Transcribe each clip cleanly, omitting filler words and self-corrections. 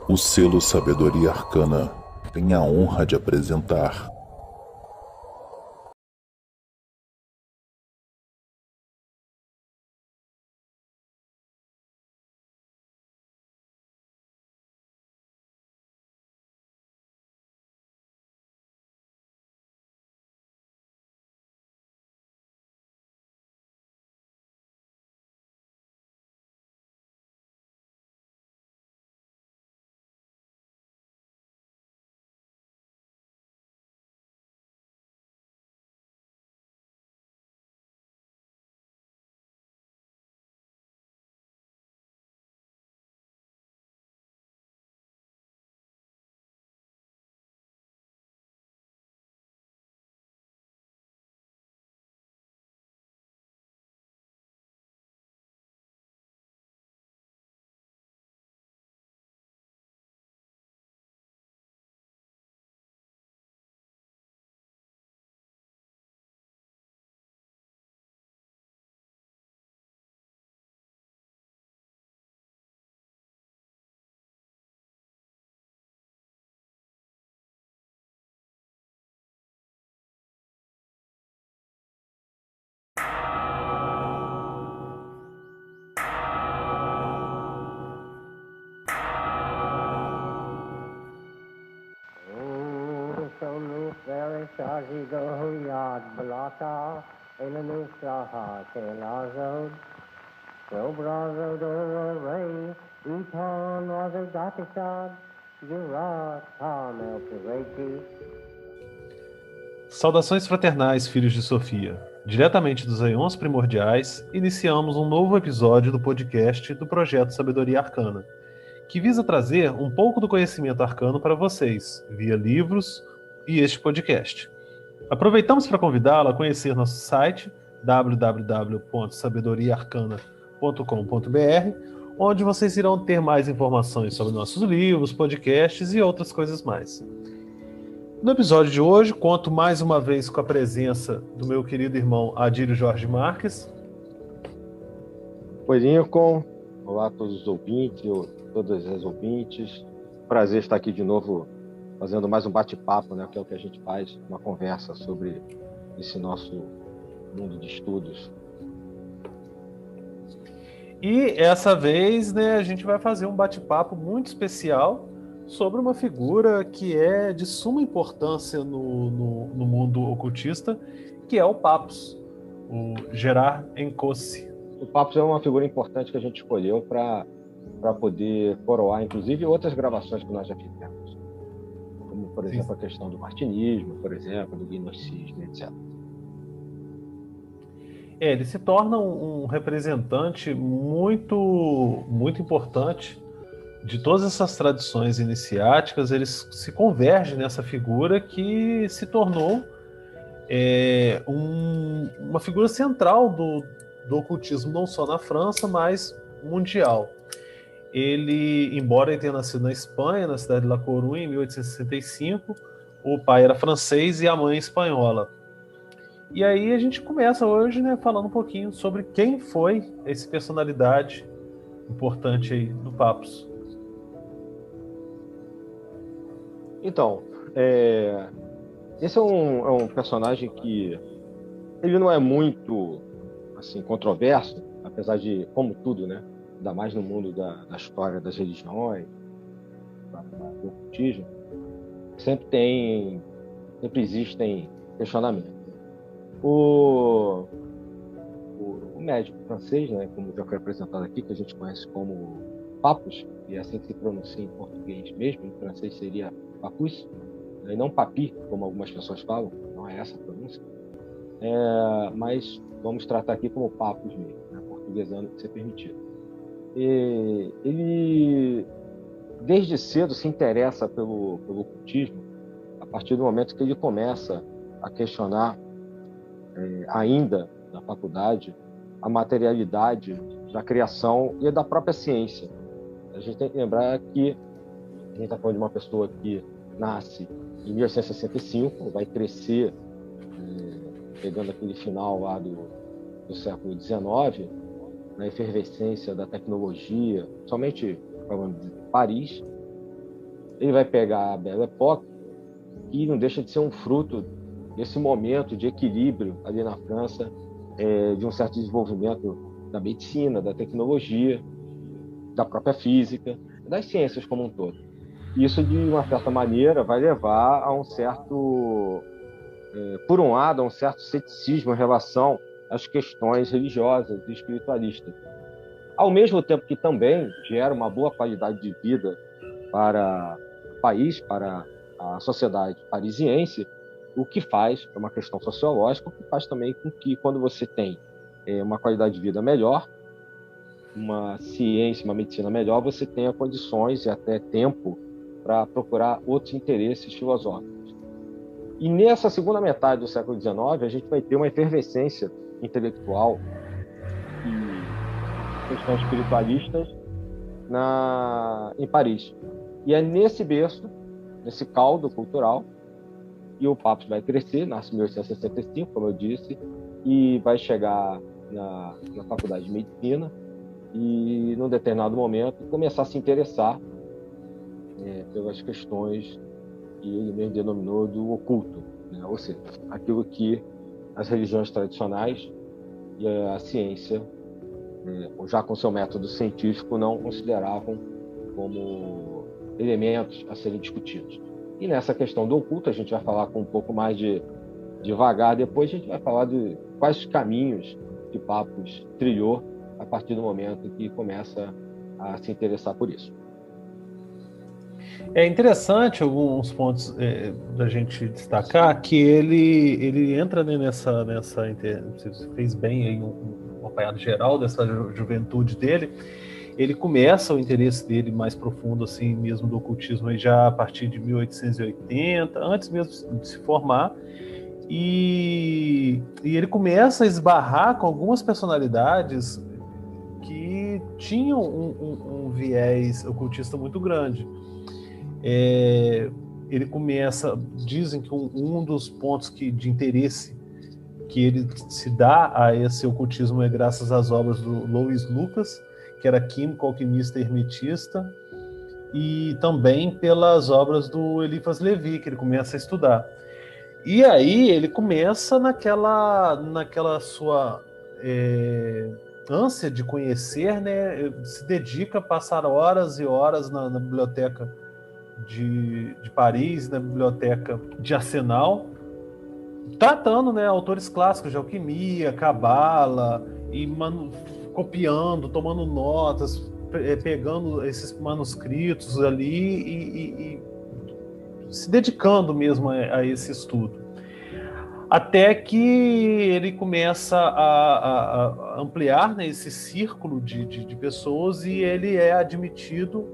O selo Sabedoria Arcana tem a honra de apresentar Saudações fraternais, filhos de Sofia. Diretamente dos Aeons Primordiais, iniciamos um novo episódio do podcast do Projeto Sabedoria Arcana, que visa trazer um pouco do conhecimento arcano para vocês, via livros e este podcast. Aproveitamos para convidá-lo a conhecer nosso site www.sabedoriaarcana.com.br, onde vocês irão ter mais informações sobre nossos livros, podcasts e outras coisas mais. No episódio de hoje, conto mais uma vez com a presença do meu querido irmão Adílio Jorge Marques. Oi, Lincoln. Olá a todos os ouvintes, todas as ouvintes. Prazer estar aqui de novo, fazendo mais um bate-papo, né, que é o que a gente faz, uma conversa sobre esse nosso mundo de estudos. E essa vez, né, a gente vai fazer um bate-papo muito especial sobre uma figura que é de suma importância no mundo ocultista, que é o Papus, o Gerard Encausse. O Papus é uma figura importante que a gente escolheu para poder coroar, inclusive, outras gravações que nós já fizemos. Como, por exemplo, a questão do martinismo, por exemplo, do gnosticismo, etc. Ele se torna um representante muito importante de todas essas tradições iniciáticas. Ele se converge nessa figura que se tornou uma figura central do ocultismo, não só na França, mas mundial. Ele, embora ele tenha nascido na Espanha, na cidade de La Coruña, em 1865, o pai era francês e a mãe espanhola. E aí a gente começa hoje, né, falando um pouquinho sobre quem foi essa personalidade importante aí do Papus. Então, esse é um personagem que ele não é muito assim controverso, apesar de, como tudo, né, ainda mais no mundo da história das religiões, do ocultismo, sempre existem questionamentos. O médico francês, né, como já foi apresentado aqui, que a gente conhece como Papus, e é assim que se pronuncia em português mesmo, em francês seria Papus, e não Papi, como algumas pessoas falam, não é essa a pronúncia, mas vamos tratar aqui como Papus mesmo, né, portuguesando, se permitido. E ele, desde cedo, se interessa pelo ocultismo, a partir do momento que ele começa a questionar, ainda na faculdade, a materialidade da criação e da própria ciência. A gente tem que lembrar que a gente está falando de uma pessoa que nasce em 1865, vai crescer pegando aquele final lá do século XIX, na efervescência da tecnologia, somente falando de Paris, ele vai pegar a Belle Époque, que não deixa de ser um fruto desse momento de equilíbrio ali na França, de um certo desenvolvimento da medicina, da tecnologia, da própria física, das ciências como um todo. Isso, de uma certa maneira, vai levar a um certo, por um lado, a um certo ceticismo em relação às questões religiosas e espiritualistas. Ao mesmo tempo que também gera uma boa qualidade de vida para o país, para a sociedade parisiense, o que faz, é uma questão sociológica, o que faz também com que, quando você tem uma qualidade de vida melhor, uma ciência, uma medicina melhor, você tenha condições e até tempo para procurar outros interesses filosóficos. E nessa segunda metade do século XIX, a gente vai ter uma efervescência intelectual e questões espiritualistas em Paris. E é nesse berço, nesse caldo cultural, e o Pabst vai crescer, nasce em 1865, como eu disse, e vai chegar na Faculdade de Medicina e, num determinado momento, começar a se interessar pelas questões que ele mesmo denominou do oculto, né? Ou seja, aquilo que as religiões tradicionais e a ciência, já com seu método científico, não consideravam como elementos a serem discutidos. E nessa questão do oculto, a gente vai falar com um pouco mais de devagar, depois a gente vai falar de quais caminhos que Papus trilhou a partir do momento que começa a se interessar por isso. É interessante alguns pontos da gente destacar, que ele entra, né, nessa você fez bem aí um apanhado geral dessa juventude dele. Ele começa o interesse dele mais profundo, assim mesmo, do ocultismo aí já a partir de 1880, antes mesmo de se formar, e ele começa a esbarrar com algumas personalidades que tinham um viés ocultista muito grande. Ele começa, dizem que um dos pontos de interesse que ele se dá a esse ocultismo é graças às obras do Louis Lucas, que era químico, alquimista e hermetista, e também pelas obras do Eliphas Levi, que ele começa a estudar. E aí ele começa naquela sua ânsia de conhecer, né? Se dedica a passar horas e horas na biblioteca de Paris, na biblioteca de Arsenal, tratando, né, autores clássicos de alquimia, cabala, e copiando, tomando notas, pegando esses manuscritos ali e se dedicando mesmo a esse estudo. Até que ele começa a ampliar, né, esse círculo de pessoas, e ele é admitido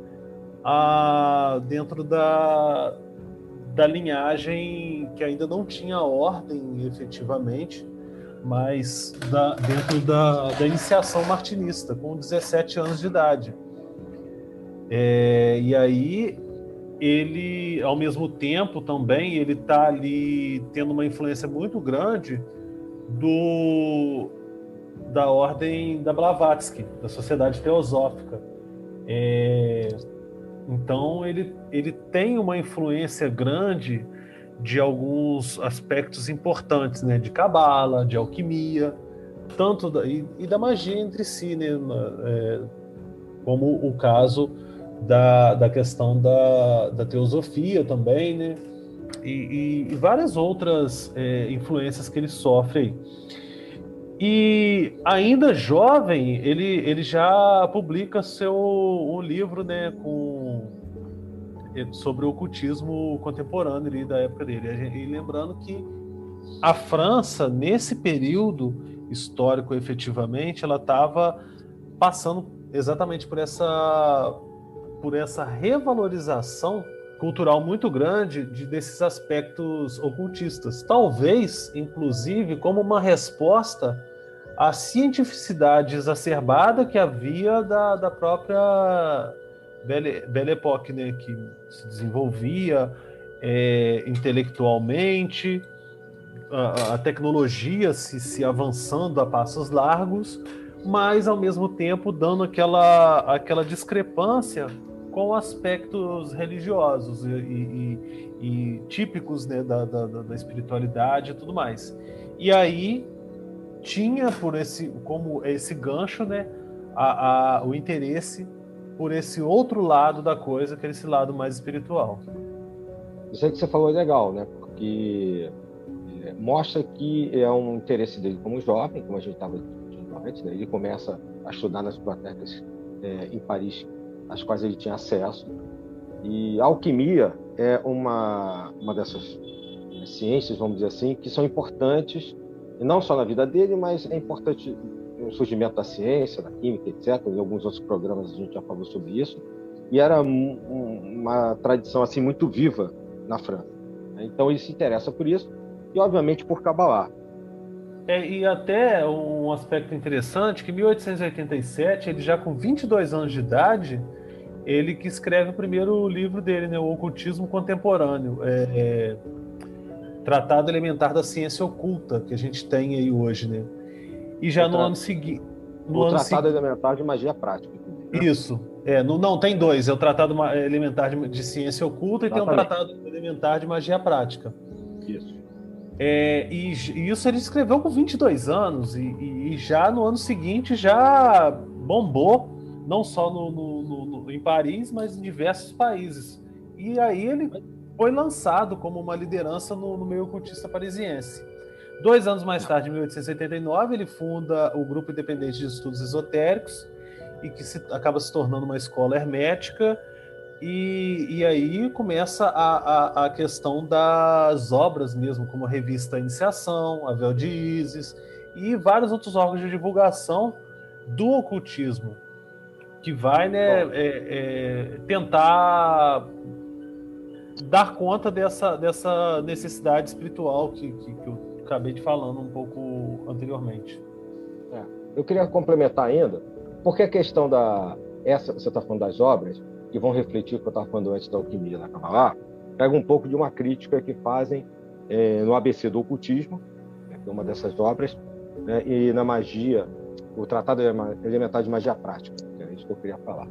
dentro da linhagem que ainda não tinha ordem efetivamente, mas dentro da iniciação martinista, com 17 anos de idade. E aí ele, ao mesmo tempo também, ele está ali tendo uma influência muito grande da ordem da Blavatsky, da Sociedade Teosófica. Então ele tem uma influência grande de alguns aspectos importantes, né, de cabala, de alquimia, tanto e da magia entre si, né, como o caso da questão da teosofia também, né, e várias outras influências que ele sofre aí. E ainda jovem, ele já publica um livro, né, sobre o ocultismo contemporâneo ali da época dele. E lembrando que a França, nesse período histórico, efetivamente, ela estava passando exatamente por essa revalorização cultural muito grande desses aspectos ocultistas. Talvez, inclusive, como uma resposta à cientificidade exacerbada que havia da própria Belle Époque, né, que se desenvolvia intelectualmente, a tecnologia se avançando a passos largos, mas ao mesmo tempo dando aquela discrepância com aspectos religiosos e típicos, né, da espiritualidade e tudo mais. E aí tinha como esse gancho, né, o interesse por esse outro lado da coisa, que é esse lado mais espiritual. Isso aí que você falou é legal, né? Porque mostra que é um interesse dele como jovem, como a gente estava dizendo antes, né? Ele começa a estudar nas bibliotecas em Paris, às quais ele tinha acesso. E a alquimia é uma dessas ciências, vamos dizer assim, que são importantes, não só na vida dele, mas é importante no surgimento da ciência, da química, etc. Em alguns outros programas a gente já falou sobre isso. E era uma tradição assim muito viva na França. Então ele se interessa por isso e, obviamente, por Kabbalah. E até um aspecto interessante, que em 1887, ele já com 22 anos de idade, ele que escreve o primeiro livro dele, né, o Ocultismo Contemporâneo, Tratado Elementar da Ciência Oculta, que a gente tem aí hoje, né? E já no ano seguinte... O Tratado Elementar de Magia Prática. Né? Isso. Não, tem dois. É o Tratado Elementar de Ciência Oculta. Exatamente. E tem o Tratado Elementar de Magia Prática. Isso. E isso ele escreveu com 22 anos e já no ano seguinte já bombou, não só em Paris, mas em diversos países. E aí ele foi lançado como uma liderança no meio ocultista parisiense. 2 anos mais tarde, em 1879, ele funda o Grupo Independente de Estudos Esotéricos, e que acaba se tornando uma escola hermética, e aí começa a questão das obras mesmo, como a revista Iniciação, a Véu de Ísis, e vários outros órgãos de divulgação do ocultismo, que vai, né, tentar dar conta dessa necessidade espiritual que eu acabei de falando um pouco anteriormente. Eu queria complementar ainda, porque a questão você está falando das obras, que vão refletir o que eu estava falando antes da alquimia na Kabbalah, pega um pouco de uma crítica que fazem no ABC do Ocultismo, né, que é uma dessas obras, né, e na magia, o Tratado Elementar de Magia Prática, que é isso que eu queria falar.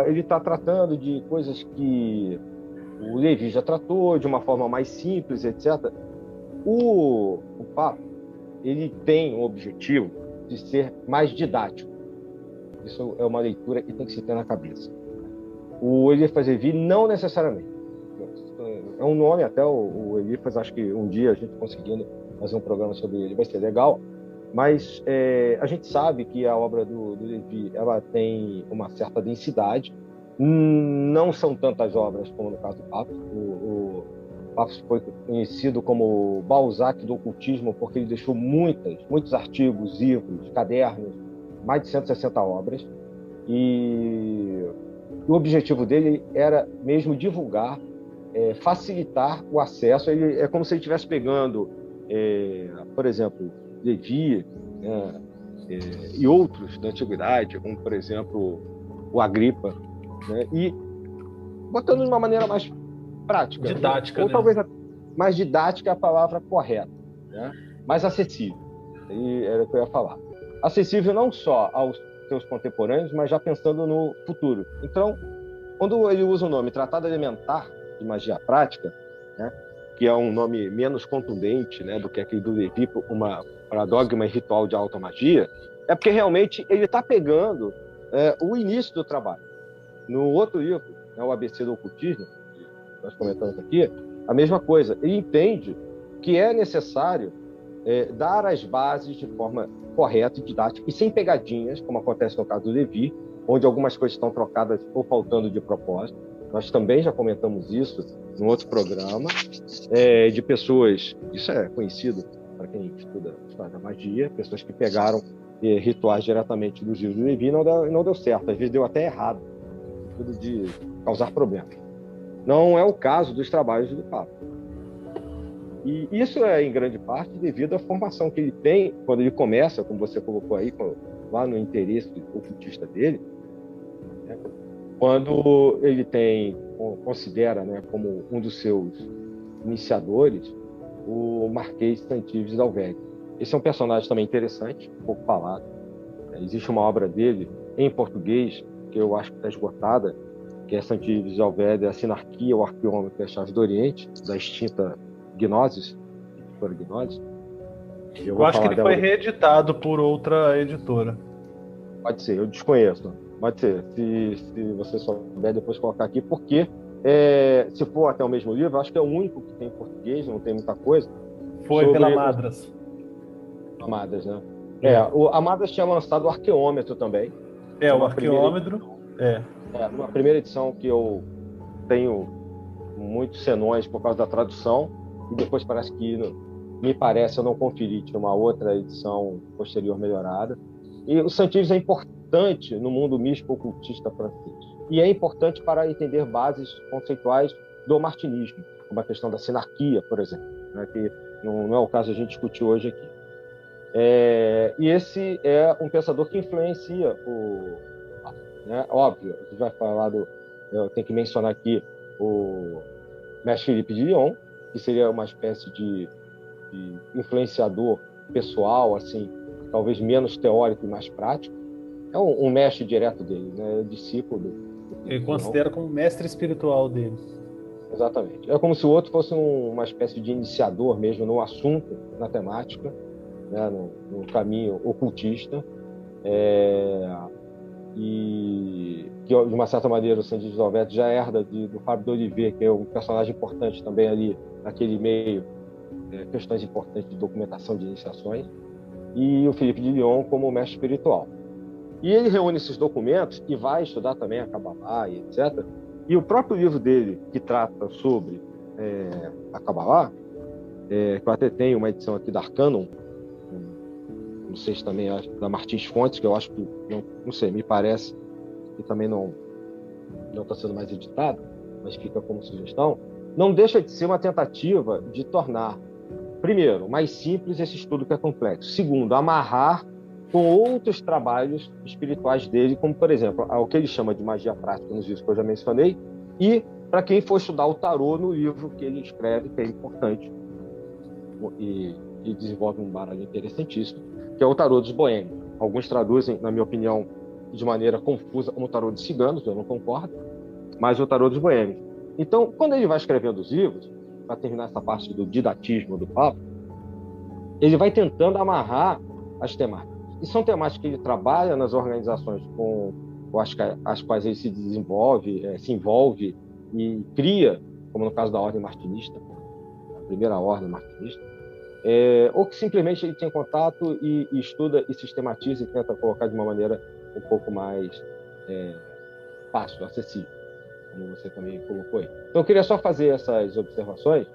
Ele está tratando de coisas que o Levi já tratou, de uma forma mais simples, etc. O Papa, ele tem o objetivo de ser mais didático. Isso é uma leitura que tem que se ter na cabeça. O Eliphas Levi não necessariamente. É um nome, até o Eliphas, acho que um dia a gente conseguindo fazer um programa sobre ele vai ser legal, mas a gente sabe que a obra do Levi ela tem uma certa densidade. Não são tantas obras como no caso do Papa. O Papa foi conhecido como Balzac do ocultismo porque ele deixou muitos artigos, livros, cadernos, mais de 160 obras, e o objetivo dele era mesmo divulgar, facilitar o acesso. Ele é como se ele estivesse pegando, por exemplo, Levi, e outros da antiguidade, como, por exemplo, o Agripa, né, e botando de uma maneira mais prática, didática, ou talvez mais didática é a palavra correta, né, mais acessível. E era o que eu ia falar. Acessível não só aos seus contemporâneos, mas já pensando no futuro. Então, quando ele usa o nome Tratado Elementar de Magia Prática, né, que é um nome menos contundente, né, do que aquele do Levi para dogma e ritual de alta magia, é porque realmente ele está pegando o início do trabalho. No outro livro, né, o ABC do Ocultismo, que nós comentamos aqui, a mesma coisa. Ele entende que é necessário dar as bases de forma correta e didática e sem pegadinhas, como acontece no caso do Levi, onde algumas coisas estão trocadas ou faltando de propósito. Nós também já comentamos isso em outro programa, de pessoas, isso é conhecido para quem estuda a história da magia, pessoas que pegaram rituais diretamente dos livros do Levi e não deu certo, às vezes deu até errado, tudo de causar problemas. Não é o caso dos trabalhos do Papa. E isso é, em grande parte, devido à formação que ele tem quando ele começa, como você colocou aí, lá no interesse ocultista dele, né? Quando ele considera, né, como um dos seus iniciadores o Marquês de Saint-Yves d'Alveg. Esse é um personagem também interessante, pouco falado. Existe uma obra dele em português que eu acho que está esgotada, que é Santivis Alvédia, a Sinarquia, o Arqueômetro e a Chave do Oriente, da extinta Gnosis, editora Gnosis. Eu acho que ele foi reeditado por outra editora. Pode ser, eu desconheço. Pode ser. Se você souber depois colocar aqui, porque se for até o mesmo livro, eu acho que é o único que tem em português, não tem muita coisa. Foi pela Madras. Madras, né? A Madras tinha lançado o Arqueômetro também. O Arqueômetro. Uma primeira edição que eu tenho muitos senões por causa da tradução, e depois parece que, me parece, eu não conferi, tinha uma outra edição posterior melhorada. E o Santives é importante no mundo místico ocultista francês. E é importante para entender bases conceituais do martinismo, como a questão da sinarquia, por exemplo, né, que não é o caso a gente discutir hoje aqui. E esse é um pensador que influencia né? Óbvio, a gente vai falar eu tenho que mencionar aqui o mestre Philippe de Lyon, que seria uma espécie de influenciador pessoal, assim, talvez menos teórico e mais prático. É um mestre direto dele, né? Discípulo do Ele considera como mestre espiritual dele. Exatamente. É como se o outro fosse uma espécie de iniciador mesmo no assunto, na temática, né? no caminho ocultista. E que, de uma certa maneira, o Santivis Alvédia já herda do Fábio d'Olivet, que é um personagem importante também ali, naquele meio, questões importantes de documentação de iniciações, e o Philippe de Lyon como mestre espiritual. E ele reúne esses documentos e vai estudar também a Kabbalah e etc. E o próprio livro dele, que trata sobre a Kabbalah, que eu até tenho uma edição aqui da Arcanum, não sei se também é da Martins Fontes, que eu acho que, não sei, me parece que também não está sendo mais editado, mas fica como sugestão, não deixa de ser uma tentativa de tornar, primeiro, mais simples esse estudo que é complexo. Segundo, amarrar com outros trabalhos espirituais dele, como, por exemplo, o que ele chama de magia prática nos livros que eu já mencionei, e para quem for estudar o tarô no livro que ele escreve, que é importante, e desenvolve um baralho interessantíssimo, que é o Tarô dos Boêmios. Alguns traduzem, na minha opinião, de maneira confusa, como o Tarô de Ciganos, eu não concordo, mas o Tarô dos Boêmios. Então, quando ele vai escrevendo os livros, para terminar essa parte do didatismo do papo, ele vai tentando amarrar as temáticas. E são temáticas que ele trabalha nas organizações com as quais ele se desenvolve, se envolve e cria, como no caso da Ordem Martinista, a primeira Ordem Martinista, ou que simplesmente ele tem contato e estuda e sistematiza e tenta colocar de uma maneira um pouco mais fácil, acessível, como você também colocou aí. Então eu queria só fazer essas observações,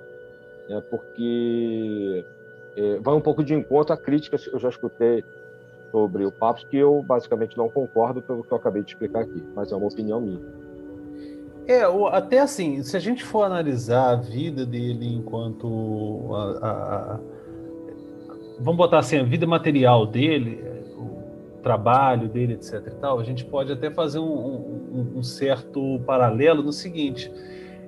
porque vai um pouco de encontro a críticas que eu já escutei sobre o Papos, que eu basicamente não concordo pelo que eu acabei de explicar aqui, mas é uma opinião minha. Até assim, se a gente for analisar a vida dele enquanto vamos botar assim, a vida material dele, o trabalho dele, etc e tal, a gente pode até fazer um certo paralelo no seguinte,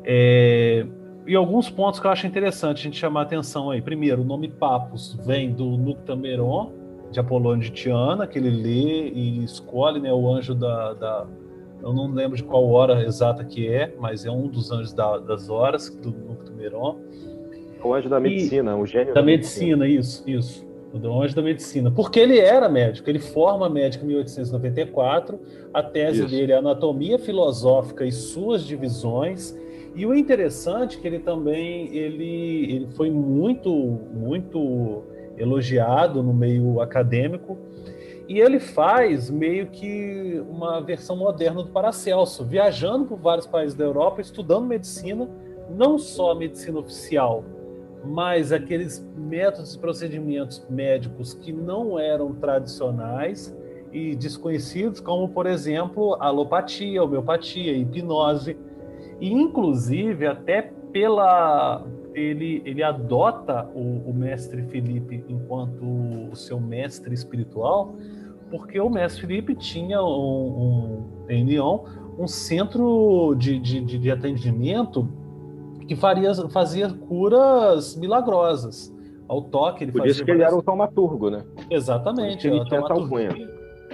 e alguns pontos que eu acho interessante a gente chamar a atenção aí. Primeiro, o nome Papos vem do Noctameron, de Apolônio de Tiana, que ele lê e escolhe, né, o anjo eu não lembro de qual hora exata que é, mas é um dos anjos das horas, do Noctameron. O anjo da medicina, o gênio da medicina. Isso. O anjo da medicina. Porque ele era médico, ele forma médico em 1894, a tese dele é Anatomia Filosófica e suas divisões, e o interessante é que ele também ele foi muito elogiado no meio acadêmico, e ele faz meio que uma versão moderna do Paracelso, viajando por vários países da Europa, estudando medicina, não só a medicina oficial, mas aqueles métodos e procedimentos médicos que não eram tradicionais e desconhecidos, como, por exemplo, a alopatia, a homeopatia, a hipnose, e inclusive até ele adota o mestre Felipe enquanto o seu mestre espiritual, porque o mestre Felipe tinha em Lyon um centro de atendimento que fazia curas milagrosas ao toque. Por isso que ele era o taumaturgo, né? Exatamente. Ele tinha essa alcunha.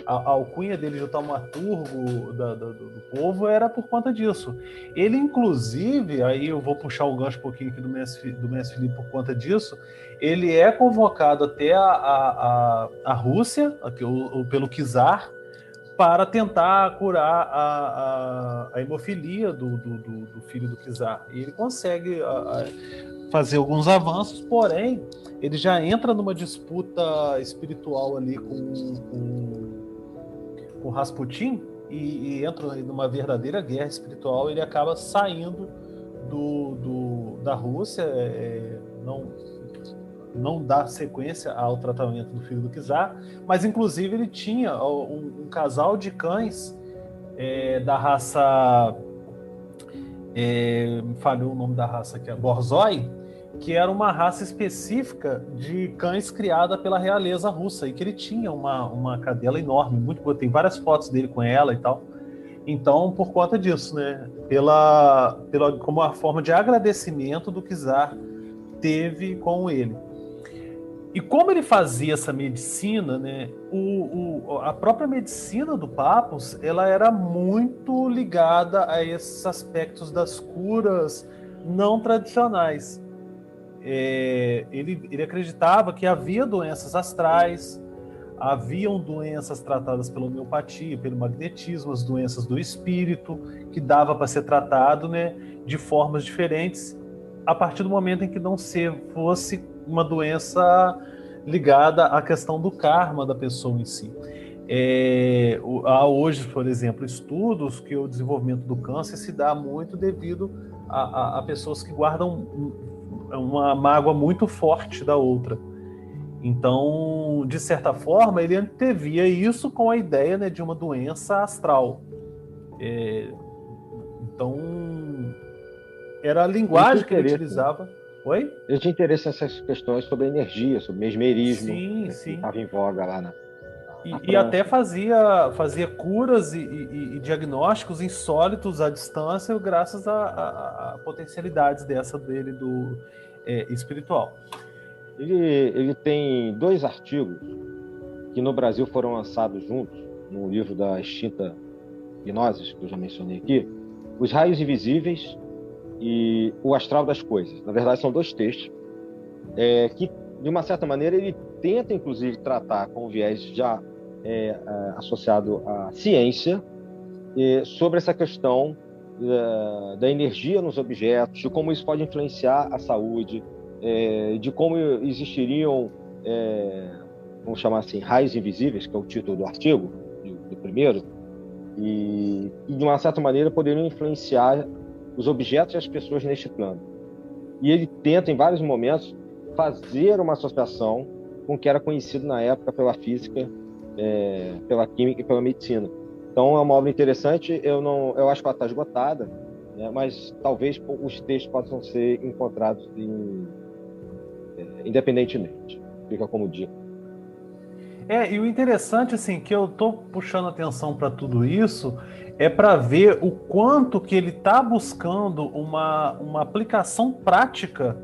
a alcunha dele de taumaturgo do povo era por conta disso. Ele, inclusive, aí eu vou puxar o gancho um pouquinho aqui do mestre Filipe por conta disso, ele é convocado até a Rússia, aqui, pelo czar, para tentar curar a hemofilia do filho do czar. E ele consegue fazer alguns avanços, porém, ele já entra numa disputa espiritual ali com Rasputin e entra numa verdadeira guerra espiritual. Ele acaba saindo da Rússia, não dá sequência ao tratamento do filho do czar, mas inclusive ele tinha um casal de cães da raça, me falhou o nome da raça aqui, a Borzoi, que era uma raça específica de cães criada pela realeza russa, e que ele tinha uma cadela enorme, muito boa, tem várias fotos dele com ela e tal. Então, por conta disso, né, como uma forma de agradecimento do czar teve com ele. E como ele fazia essa medicina, né, a própria medicina do Papus, ela era muito ligada a esses aspectos das curas não tradicionais. Ele acreditava que havia doenças astrais, haviam doenças tratadas pela homeopatia, pelo magnetismo, as doenças do espírito, que dava para ser tratado, né, de formas diferentes, a partir do momento em que não fosse uma doença ligada à questão do karma da pessoa em si. Há hoje, por exemplo, estudos que o desenvolvimento do câncer se dá muito devido a pessoas que guardam uma mágoa muito forte da outra. Então, de certa forma, ele antevia isso com a ideia, né, de uma doença astral. Então, era a linguagem que ele utilizava. Oi? Eu tinha interesse nessas questões sobre energia, sobre mesmerismo, sim, que sim. estava em voga lá na E até fazia curas e diagnósticos insólitos à distância, graças a potencialidades dele do espiritual. Ele tem 2 artigos que no Brasil foram lançados juntos, no livro da extinta Gnoses, que eu já mencionei aqui, Os Raios Invisíveis e O Astral das Coisas. Na verdade, são 2 textos que, de uma certa maneira, ele tenta, inclusive, tratar com o viés já associado à ciência sobre essa questão da energia nos objetos, de como isso pode influenciar a saúde, de como existiriam, vamos chamar assim, raios invisíveis, que é o título do artigo, do primeiro, e de uma certa maneira poderiam influenciar os objetos e as pessoas neste plano. E ele tenta, em vários momentos, fazer uma associação com o que era conhecido na época pela física, pela química e pela medicina. Então é uma obra interessante. Eu acho que ela está esgotada, né, mas talvez os textos possam ser encontrados independentemente. Fica como dica. E o interessante, assim, que eu tô puxando atenção para tudo isso, é para ver o quanto que ele está buscando uma aplicação prática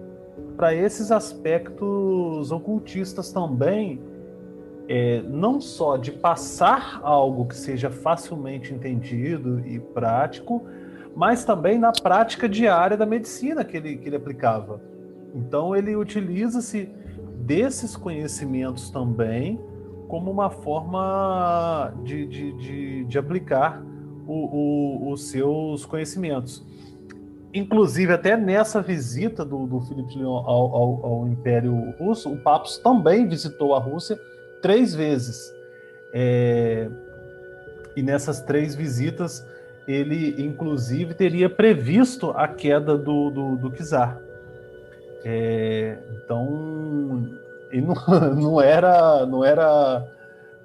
para esses aspectos ocultistas também, não só de passar algo que seja facilmente entendido e prático, mas também na prática diária da medicina que ele aplicava. Então ele utiliza-se desses conhecimentos também como uma forma de aplicar os seus conhecimentos. Inclusive, até nessa visita do Filipe de Lyon ao Império Russo, o Papus também visitou a Rússia 3 vezes. E nessas 3 visitas, ele, inclusive, teria previsto a queda do czar. Então, ele não era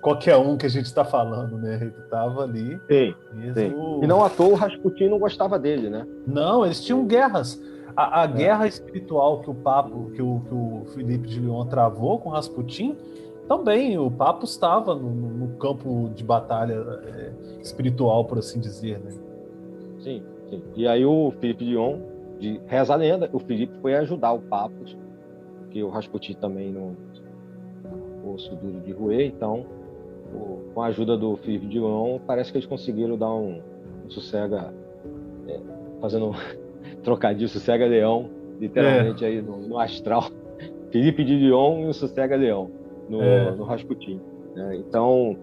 qualquer um que a gente está falando, né? Ele estava ali. Sim, mesmo... sim. E não à toa o Rasputin não gostava dele, né? Não, eles tinham guerras. A guerra espiritual que o Filipe de Lyon travou com Rasputin, também o Papa estava no campo de batalha espiritual, por assim dizer, né? Sim, sim. E aí o Filipe de Lyon, reza a lenda, o Filipe foi ajudar o Papa, porque o Rasputin também no osso duro de roer, então com a ajuda do Filipe de Lyon, parece que eles conseguiram dar um sossega, fazendo um trocadilho, sossega-leão, literalmente aí no astral. Filipe de Lyon e o sossega-leão no Rasputin, né? Então,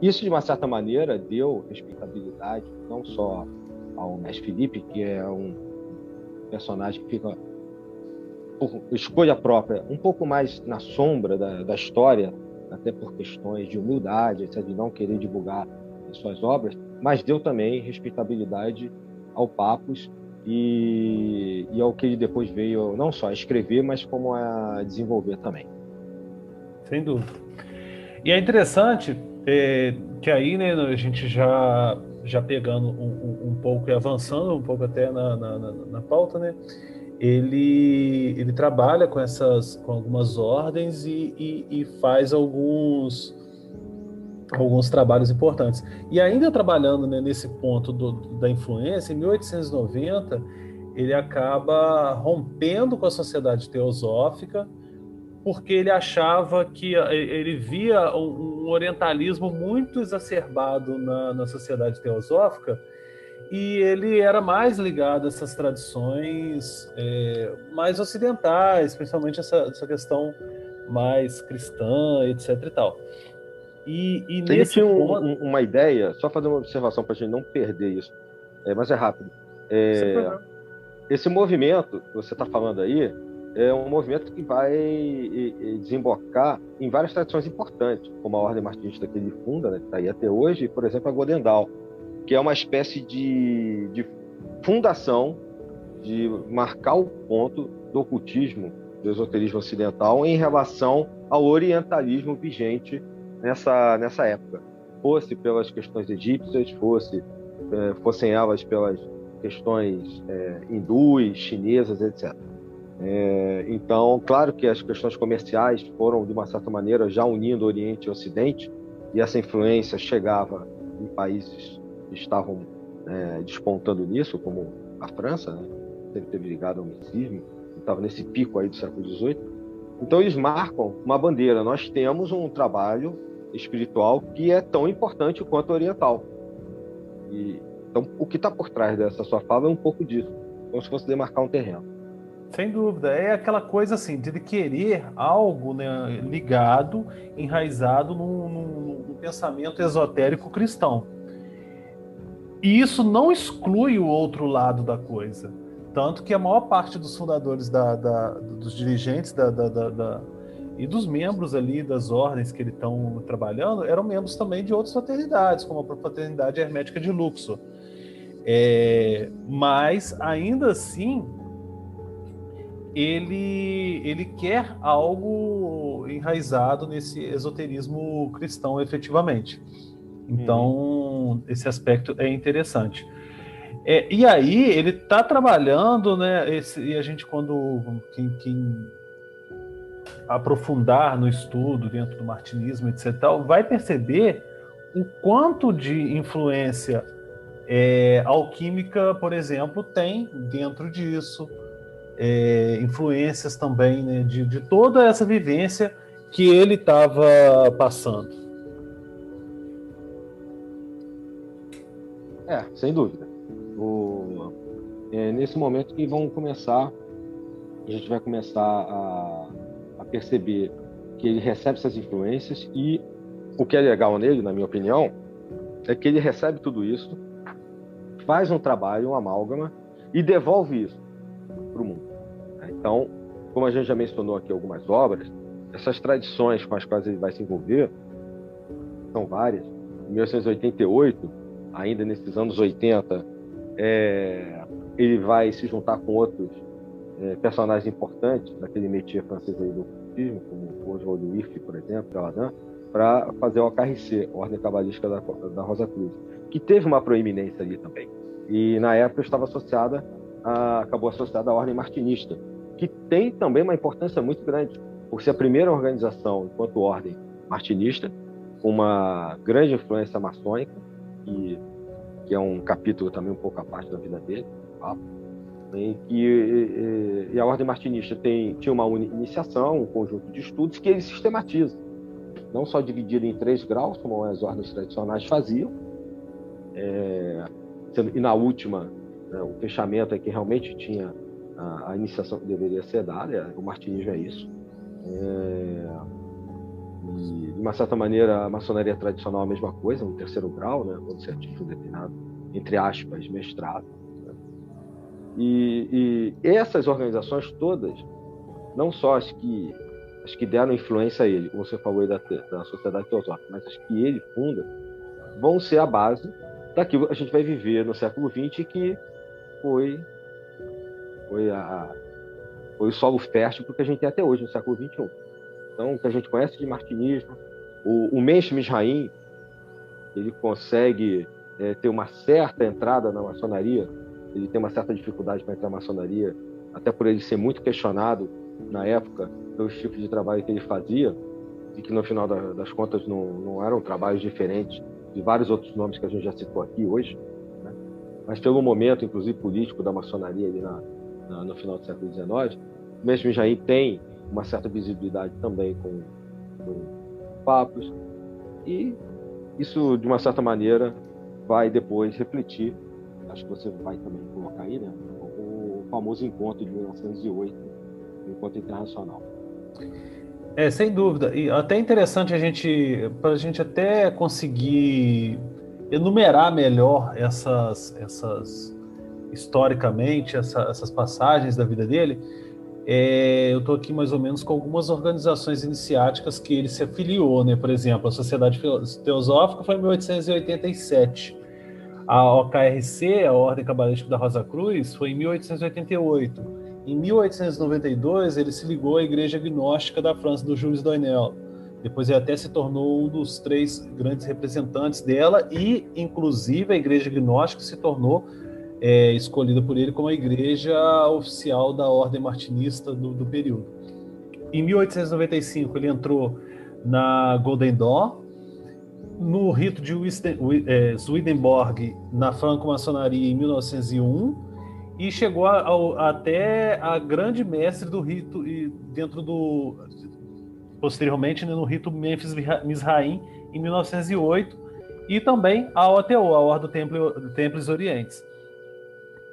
isso de uma certa maneira deu respeitabilidade não só ao Mestre Filipe, que é um personagem que fica, por escolha própria, um pouco mais na sombra da história, até por questões de humildade, etc., de não querer divulgar as suas obras, mas deu também respeitabilidade ao Papus e ao que ele depois veio não só a escrever, mas como a desenvolver também. Sem dúvida. E é interessante que aí, né, a gente já pegando um pouco e avançando um pouco até na pauta, né, ele trabalha com algumas ordens e faz alguns trabalhos importantes. E ainda trabalhando, né, nesse ponto da influência, em 1890, ele acaba rompendo com a sociedade teosófica, porque ele achava que ele via um orientalismo muito exacerbado na sociedade teosófica, e ele era mais ligado a essas tradições mais ocidentais, principalmente essa questão mais cristã, etc. e tal. E Ele nesse tinha ponto... uma ideia, só fazer uma observação para a gente não perder isso, mas é rápido. Sem problema. Esse movimento que você está falando aí é um movimento que vai desembocar em várias tradições importantes, como a Ordem Martinista que ele funda, né, que está aí até hoje, e, por exemplo, a Godendal, que é uma espécie de fundação, de marcar o ponto do ocultismo, do esoterismo ocidental em relação ao orientalismo vigente nessa época. Fosse pelas questões egípcias, fossem elas pelas questões hindus, chinesas, etc. Então, claro que as questões comerciais foram, de uma certa maneira, já unindo Oriente e Ocidente, e essa influência chegava em países que estavam despontando nisso, como a França, né? Sempre teve ligado ao misticismo, estava nesse pico aí do século XVIII. Então, eles marcam uma bandeira. Nós temos um trabalho espiritual que é tão importante quanto o oriental. Então, o que está por trás dessa sua fala é um pouco disso, como se fosse demarcar um terreno. Sem dúvida, é aquela coisa assim, de ele querer algo, né, ligado, enraizado num pensamento esotérico cristão. E isso não exclui o outro lado da coisa. Tanto que a maior parte dos fundadores, dos dirigentes e dos membros ali das ordens que eles estão trabalhando eram membros também de outras fraternidades, como a Fraternidade Hermética de Luxor. Mas, ainda assim, ele quer algo enraizado nesse esoterismo cristão, efetivamente. Então, esse aspecto é interessante. E aí, ele está trabalhando, né? E a gente, quem aprofundar no estudo dentro do martinismo, etc., vai perceber o quanto de influência alquímica, por exemplo, tem dentro disso. Influências também, né, de toda essa vivência que ele estava passando. Sem dúvida. Nesse momento que a gente vai começar a perceber que ele recebe essas influências, e o que é legal nele, na minha opinião, é que ele recebe tudo isso, faz um trabalho, um amálgama, e devolve isso para o mundo. Então, como a gente já mencionou aqui algumas obras, essas tradições com as quais ele vai se envolver são várias. Em 1988, ainda nesses anos 80, ele vai se juntar com outros personagens importantes daquele métier francês aí do ocultismo, como o Oswald Wirth, por exemplo, Caladan, para fazer o AKRC, a Ordem Cabalística da Rosa Cruz, que teve uma proeminência ali também. E, na época, acabou associada à Ordem Martinista, que tem também uma importância muito grande, por ser a primeira organização, enquanto ordem martinista, com uma grande influência maçônica, que é um capítulo também um pouco à parte da vida dele, tá? E a Ordem Martinista tinha uma iniciação, um conjunto de estudos que ele sistematiza. não só dividida em 3 graus, como as ordens tradicionais faziam, e na última, né, o fechamento é que realmente tinha a iniciação que deveria ser dada, o martinismo é isso. E, de uma certa maneira, a maçonaria tradicional é a mesma coisa, no 3º grau, né, quando você atinge um determinado, entre aspas, mestrado. Né? E essas organizações todas, não só as que deram influência a ele, como você falou aí da Sociedade Teosófica, mas as que ele funda, vão ser a base daquilo que a gente vai viver no século XX, que foi o solo fértil para o que a gente tem até hoje, no século XXI. Então, o que a gente conhece de martinismo, o Mensch Mizraim, ele consegue ter uma certa entrada na maçonaria, ele tem uma certa dificuldade para entrar na maçonaria, até por ele ser muito questionado na época pelos tipos de trabalho que ele fazia, e que no final das contas não eram trabalhos diferentes de vários outros nomes que a gente já citou aqui hoje, né? Mas pelo momento, inclusive político, da maçonaria ali no final do século XIX, mesmo Jair tem uma certa visibilidade também com papos, e isso, de uma certa maneira, vai depois refletir, acho que você vai também colocar aí, né, o famoso encontro de 1908, o encontro internacional. Sem dúvida. E até interessante para a gente até conseguir enumerar melhor historicamente, essas passagens da vida dele. Eu estou aqui mais ou menos com algumas organizações iniciáticas que ele se afiliou, né? Por exemplo, a Sociedade Teosófica foi em 1887. A OKRC, a Ordem Cabalística da Rosa Cruz, foi em 1888. Em 1892, ele se ligou à Igreja Gnóstica da França, do Jules Doinel. Depois ele até se tornou um dos 3 grandes representantes dela e, inclusive, a Igreja Gnóstica se tornou escolhida por ele como a igreja oficial da Ordem Martinista do período. Em 1895, ele entrou na Golden Dawn, no rito de Swedenborg, na franco-maçonaria, em 1901, e chegou até a grande mestre do rito, e posteriormente, né, no rito Memphis Mizraim, em 1908, e também a OTO, a Ordem dos Templos Orientes.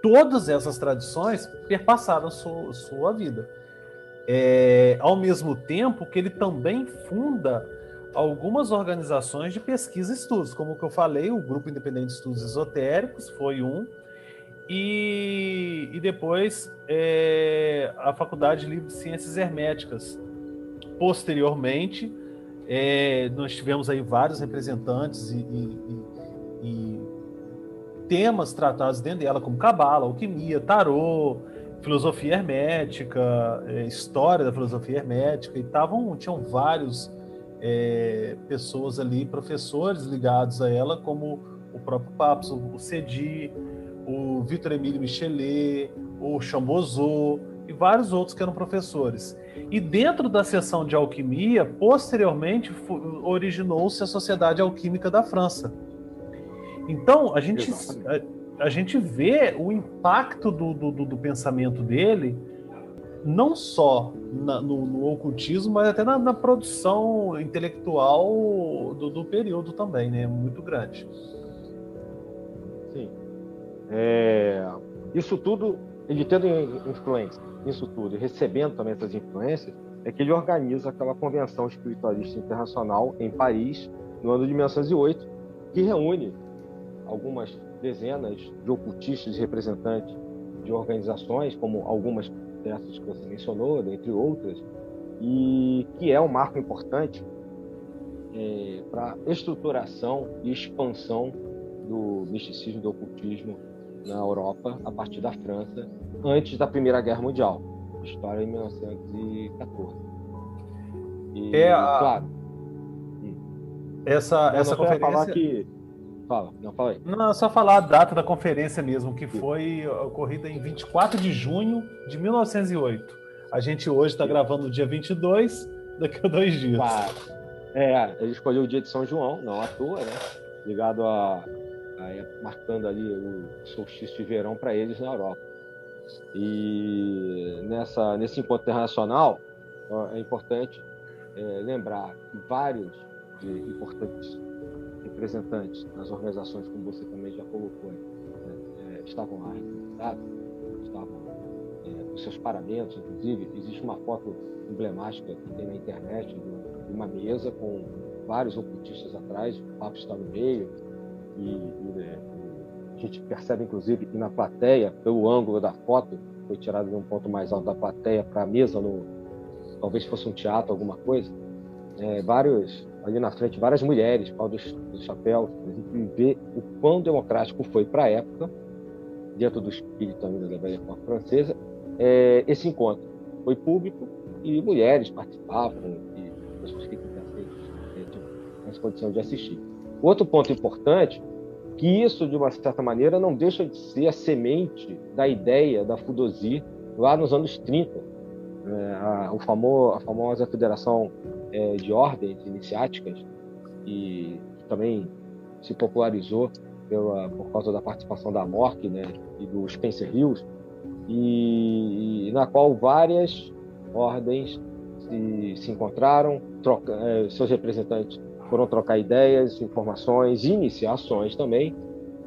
Todas essas tradições perpassaram sua vida. Ao mesmo tempo que ele também funda algumas organizações de pesquisa e estudos, como o que eu falei, o Grupo Independente de Estudos Esotéricos foi um, e depois a Faculdade Livre de Ciências Herméticas. Posteriormente, nós tivemos aí vários representantes e temas tratados dentro dela, como cabala, alquimia, tarô, filosofia hermética, história da filosofia hermética, e tinham vários pessoas ali, professores ligados a ela, como o próprio Papos, o Cedi, o Victor Emílio Michelet, o Chambozo e vários outros que eram professores. E dentro da seção de alquimia, posteriormente, originou-se a Sociedade Alquímica da França. Então, a gente vê o impacto do pensamento dele, não só no ocultismo, mas até na produção intelectual do período também, né? Muito grande. Sim. Isso tudo, ele tendo influência, isso tudo, e recebendo também essas influências, é que ele organiza aquela convenção espiritualista internacional em Paris, no ano de 1908, que reúne algumas dezenas de ocultistas e representantes de organizações, como algumas dessas que você mencionou, dentre outras, e que é um marco importante para a estruturação e expansão do misticismo e do ocultismo na Europa, a partir da França, antes da Primeira Guerra Mundial, história em 1914. Claro. Essa conferência... falar que... Fala aí. Não, só falar a data da conferência mesmo, que foi ocorrida em 24 de junho de 1908. A gente hoje está gravando no dia 22, daqui a 2 dias. Claro. Ele escolheu o dia de São João, não à toa, né? Ligado marcando ali o solstício de verão para eles na Europa. E nesse encontro internacional, é importante lembrar que vários importantes representantes das organizações, como você também já colocou, estavam lá representados, estavam os seus paramentos, inclusive. Existe uma foto emblemática que tem na internet de uma mesa com vários ocultistas atrás, o Papa está no meio, e a gente percebe, inclusive, que na plateia, pelo ângulo da foto, foi tirado de um ponto mais alto da plateia para a mesa, talvez fosse um teatro, alguma coisa, ali na frente, várias mulheres, pau do chapéu, a gente vê o quão democrático foi para a época, dentro do espírito ainda da Belle Époque francesa, esse encontro. Foi público e mulheres participavam, e pessoas que quisessem tinham condição de assistir. Outro ponto importante, que isso, de uma certa maneira, não deixa de ser a semente da ideia da Fudosy lá nos anos 30. A famosa Federação de Ordens Iniciáticas, que também se popularizou por causa da participação da Mork, né, e do Spencer Hills, e na qual várias ordens se encontraram, seus representantes foram trocar ideias, informações, iniciações também.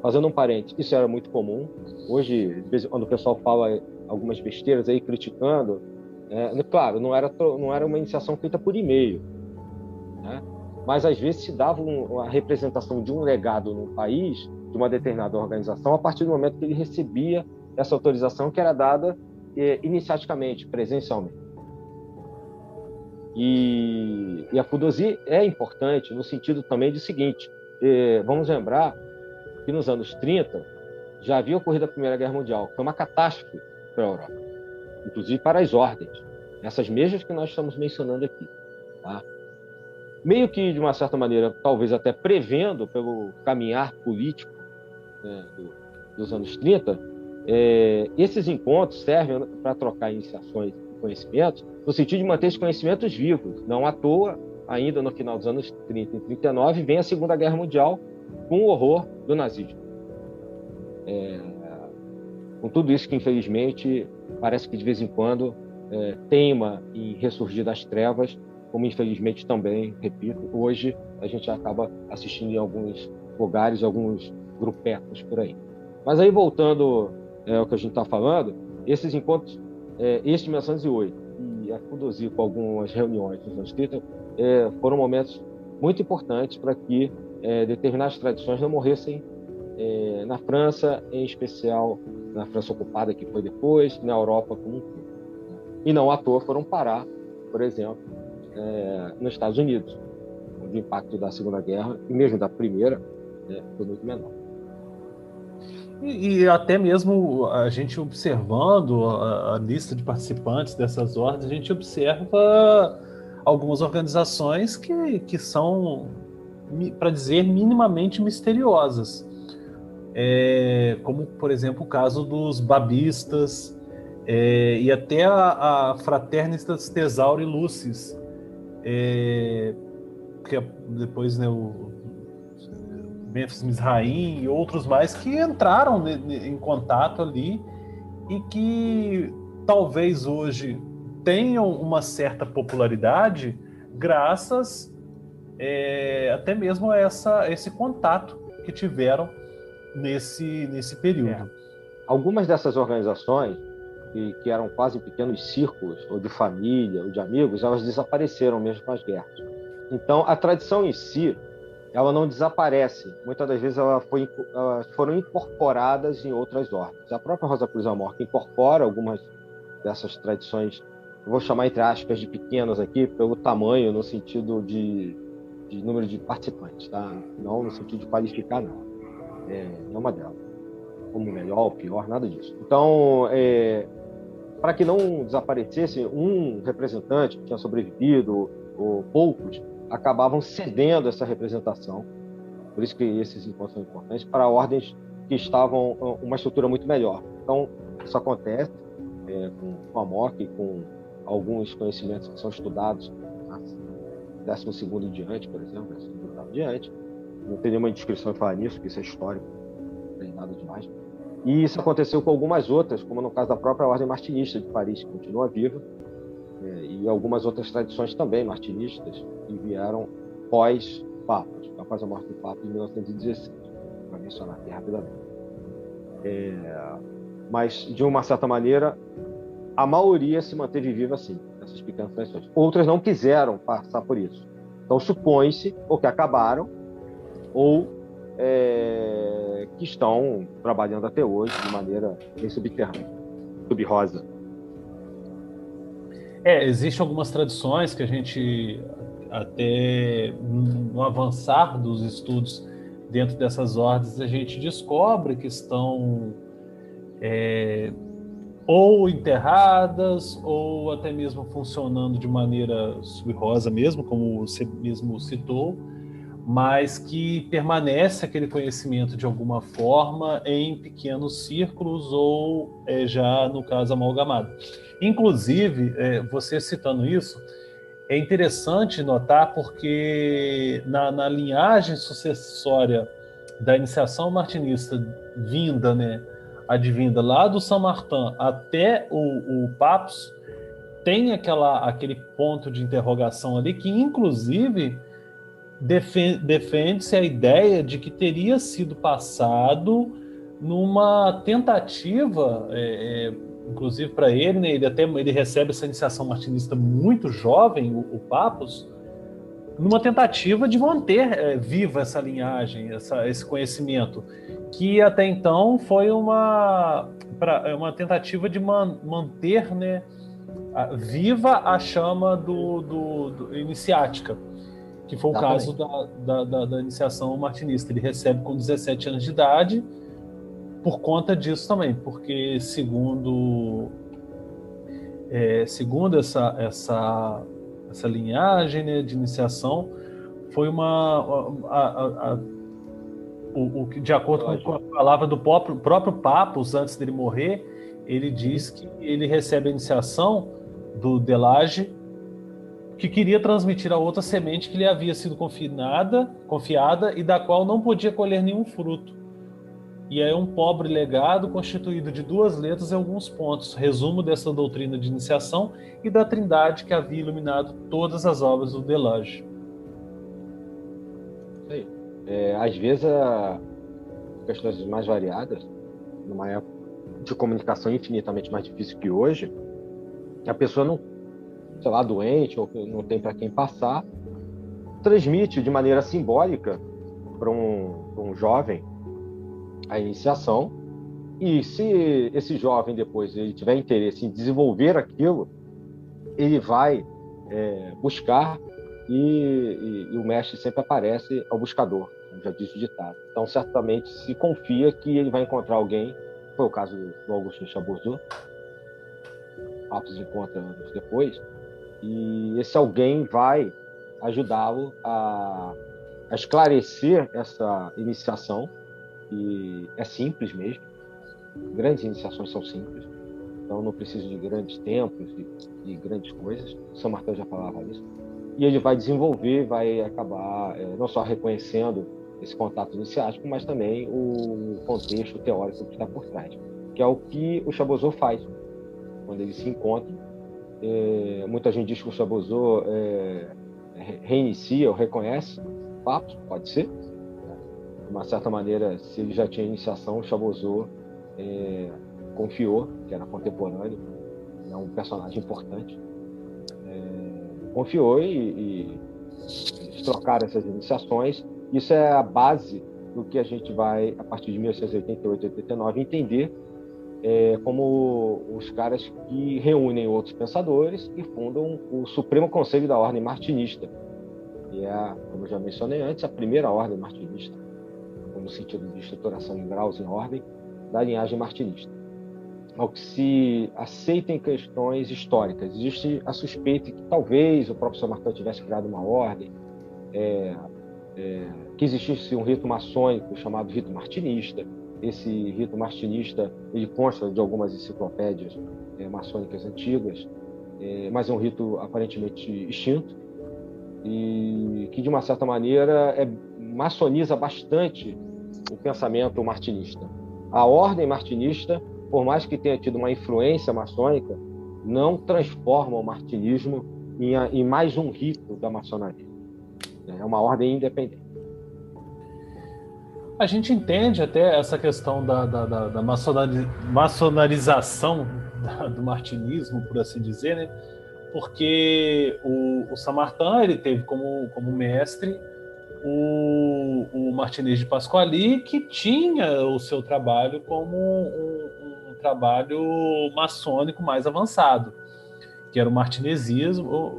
Fazendo um parênteses, isso era muito comum. Hoje, de vez em quando o pessoal fala algumas besteiras aí, criticando, claro, não era uma iniciação feita por e-mail, né? Mas às vezes se dava a representação de um legado no país, de uma determinada organização, a partir do momento que ele recebia essa autorização que era dada iniciaticamente, presencialmente. E a Fudosy é importante no sentido também do seguinte: vamos lembrar que nos anos 30 já havia ocorrido a Primeira Guerra Mundial, que foi uma catástrofe para a Europa, inclusive para as ordens, essas mesmas que nós estamos mencionando aqui, tá? Meio que, de uma certa maneira, talvez até prevendo pelo caminhar político, né, dos anos 30, esses encontros servem para trocar iniciações e conhecimentos, no sentido de manter esses conhecimentos vivos. Não à toa, ainda no final dos anos 30 e 39, vem a Segunda Guerra Mundial com o horror do nazismo. Com tudo isso que, infelizmente, parece que de vez em quando teima em ressurgir das trevas, como infelizmente também, repito, hoje a gente acaba assistindo em alguns lugares, alguns grupetos por aí. Mas aí, voltando ao que a gente está falando, esses encontros, este de 1908 e a Fudosy com algumas reuniões nos anos 30, foram momentos muito importantes para que determinadas tradições não morressem na França, em especial na França ocupada, que foi depois, na Europa como um todo. E não à toa foram parar, por exemplo, nos Estados Unidos, onde o impacto da Segunda Guerra, e mesmo da Primeira, foi muito menor. E até mesmo a gente observando a lista de participantes dessas ordens, a gente observa algumas organizações que são, para dizer, minimamente misteriosas. Como, por exemplo, o caso dos babistas, e até a Fraternitas Thesauri Lucis, que depois, né, o Memphis Mizraim e outros mais que entraram em contato ali e que talvez hoje tenham uma certa popularidade graças até mesmo a esse contato que tiveram nesse período. Algumas dessas organizações que eram quase pequenos círculos, ou de família, ou de amigos, elas desapareceram mesmo com as guerras. Então, a tradição em si, ela não desaparece. Muitas das vezes elas foram incorporadas em outras ordens. A própria Rosa Cruz Amor incorpora algumas dessas tradições, eu vou chamar entre aspas de pequenas aqui, pelo tamanho, no sentido de número de participantes, tá? Não no sentido de qualificar, não. É uma delas. Como melhor ou pior, nada disso. Então, para que não desaparecesse um representante que tinha sobrevivido, ou poucos, acabavam cedendo essa representação. Por isso que esses encontros são importantes para ordens que estavam uma estrutura muito melhor. Então, isso acontece com a MOC, com alguns conhecimentos que são estudados na 12º em diante, por exemplo, 12º em diante. Não tem nenhuma indiscrição em falar nisso, porque isso é histórico, não tem nada demais. E isso aconteceu com algumas outras, como no caso da própria Ordem Martinista de Paris, que continua viva, e algumas outras tradições também martinistas que vieram pós-papas, após a morte do Papa em 1916, para mencionar aqui rapidamente. Mas, de uma certa maneira, a maioria se manteve viva assim, nessas pequenas tradições. Outras não quiseram passar por isso. Então, supõe-se ou que acabaram, ou que estão trabalhando até hoje de maneira bem subterrânea, subrosa. Existem algumas tradições que a gente, até no avançar dos estudos dentro dessas ordens, a gente descobre que estão ou enterradas, ou até mesmo funcionando de maneira subrosa mesmo, como você mesmo citou, mas que permanece aquele conhecimento de alguma forma em pequenos círculos ou já, no caso, amalgamado. Inclusive, você citando isso, é interessante notar porque na linhagem sucessória da iniciação martinista vinda, advinda lá do São Martin até o Papos, tem aquele ponto de interrogação ali que, inclusive, defende-se a ideia de que teria sido passado numa tentativa, inclusive para ele, ele recebe essa iniciação martinista muito jovem, o Papos, numa tentativa de manter viva essa linhagem, esse conhecimento, que até então foi uma tentativa de manter, viva a chama do iniciática, que foi o caso da iniciação martinista. Ele recebe com 17 anos de idade por conta disso também, porque segundo essa linhagem, de iniciação, foi de acordo com a palavra do próprio Papos, antes dele morrer, ele diz que ele recebe a iniciação do Delage, que queria transmitir a outra semente que lhe havia sido confiada e da qual não podia colher nenhum fruto. E é um pobre legado constituído de 2 letras e alguns pontos, resumo dessa doutrina de iniciação e da trindade que havia iluminado todas as obras do Delage. Às vezes, questões mais variadas, numa época de comunicação infinitamente mais difícil que hoje, a pessoa não, sei lá, doente ou não tem para quem passar, transmite de maneira simbólica para um jovem a iniciação, e se esse jovem depois ele tiver interesse em desenvolver aquilo, ele vai buscar e o mestre sempre aparece ao buscador, como já disse o ditado. Então, certamente se confia que ele vai encontrar alguém, foi o caso do Augustin Chabouzot, Papos encontra anos depois, e esse alguém vai ajudá-lo a esclarecer essa iniciação, que é simples mesmo. Grandes iniciações são simples, então não precisa de grandes templos e grandes coisas. São Martin já falava isso. E ele vai desenvolver, vai acabar não só reconhecendo esse contato iniciático, mas também o contexto teórico que está por trás, que é o que o Chabouzot faz quando eles se encontram. Muita gente diz que o Chabouzot reinicia ou reconhece Papos, pode ser. De uma certa maneira, se ele já tinha iniciação, o Chabouzot confiou, que era contemporâneo, é um personagem importante, confiou e eles trocaram essas iniciações. Isso é a base do que a gente vai, a partir de 1888 e 89, entender como os caras que reúnem outros pensadores e fundam o Supremo Conselho da Ordem Martinista, que é, como eu já mencionei antes, a primeira ordem martinista, no sentido de estruturação em graus, em ordem, da linhagem martinista. Ao que se aceitem questões históricas, existe a suspeita que talvez o próprio São Martin tivesse criado uma ordem, que existisse um rito maçônico chamado rito martinista. Esse rito martinista ele consta de algumas enciclopédias maçônicas antigas, mas é um rito aparentemente extinto e que, de uma certa maneira, maçoniza bastante o pensamento martinista. A ordem martinista, por mais que tenha tido uma influência maçônica não transforma o martinismo em mais um rito da maçonaria. É uma ordem independente. A gente entende até essa questão da maçonarização do martinismo, por assim dizer, né? Porque o Saint-Martin ele teve como mestre o Martinez de Pasquali, que tinha o seu trabalho como um trabalho maçônico mais avançado, que era o martinezismo,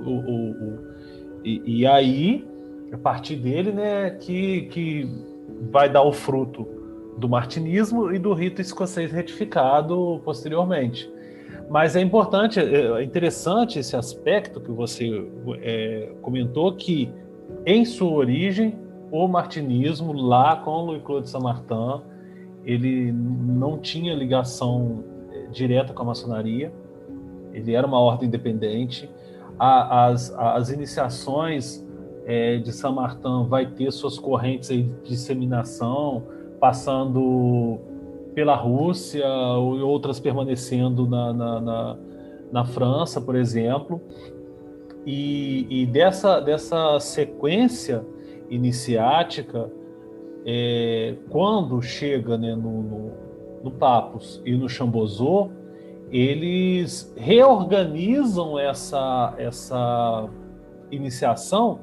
e aí, a partir dele, né, que vai dar o fruto do martinismo e do rito escocês retificado posteriormente. Mas é importante, é interessante esse aspecto que você comentou, que em sua origem, o martinismo, lá com Louis-Claude Saint-Martin, ele não tinha ligação direta com a maçonaria, ele era uma ordem independente. As iniciações de Saint-Martin vai ter suas correntes aí de disseminação, passando pela Rússia, ou outras permanecendo na França, por exemplo. E dessa sequência iniciática, quando chega, né, no Papus e no Chambozot, eles reorganizam essa iniciação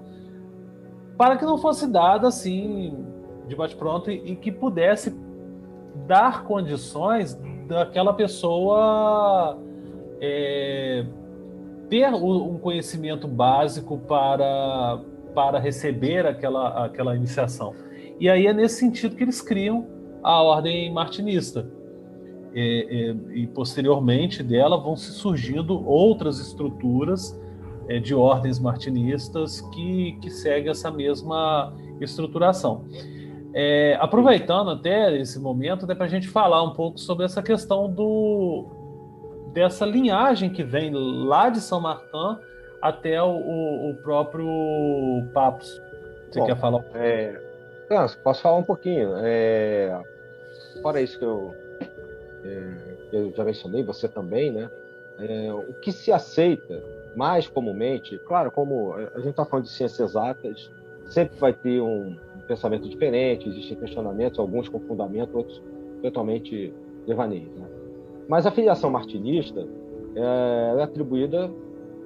para que não fosse dada assim de bate-pronto e que pudesse dar condições daquela pessoa ter um conhecimento básico para receber aquela iniciação. E aí é nesse sentido que eles criam a ordem martinista. E posteriormente dela vão se surgindo outras estruturas de ordens martinistas que seguem essa mesma estruturação. Aproveitando até esse momento, para a gente falar um pouco sobre essa questão dessa linhagem que vem lá de Saint-Martin até o próprio Papus. Você quer falar? Posso falar um pouquinho. Fora isso que eu já mencionei, você também, né? O que se aceita mais comumente, claro, como a gente está falando de ciências exatas, sempre vai ter um pensamento diferente, existem questionamentos, alguns com fundamento, outros totalmente devaneios, né? Mas a filiação martinista é atribuída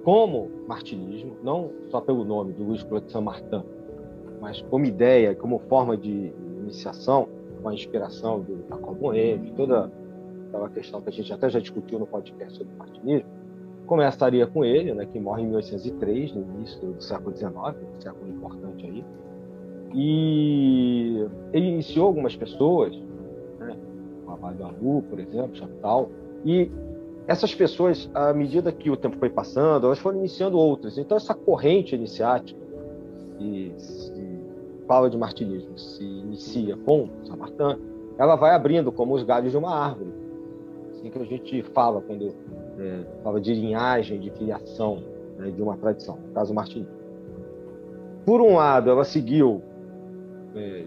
como martinismo, não só pelo nome do Louis-Claude Saint-Martin, mas como ideia, como forma de iniciação, com a inspiração do Jacob Boehme, toda aquela questão que a gente até já discutiu no podcast sobre martinismo, começaria com ele, né, que morre em 1803, no início do século XIX, um século importante aí, e ele iniciou algumas pessoas, né, o Abade Barbu, por exemplo, Chaptal, e essas pessoas, à medida que o tempo foi passando, elas foram iniciando outras. Então, essa corrente iniciática, que se fala de martinismo, se inicia com Saint-Martin, ela vai abrindo como os galhos de uma árvore. Assim que a gente fala quando fala de linhagem, de filiação, né, de uma tradição, no caso, o martinismo. Por um lado, ela seguiu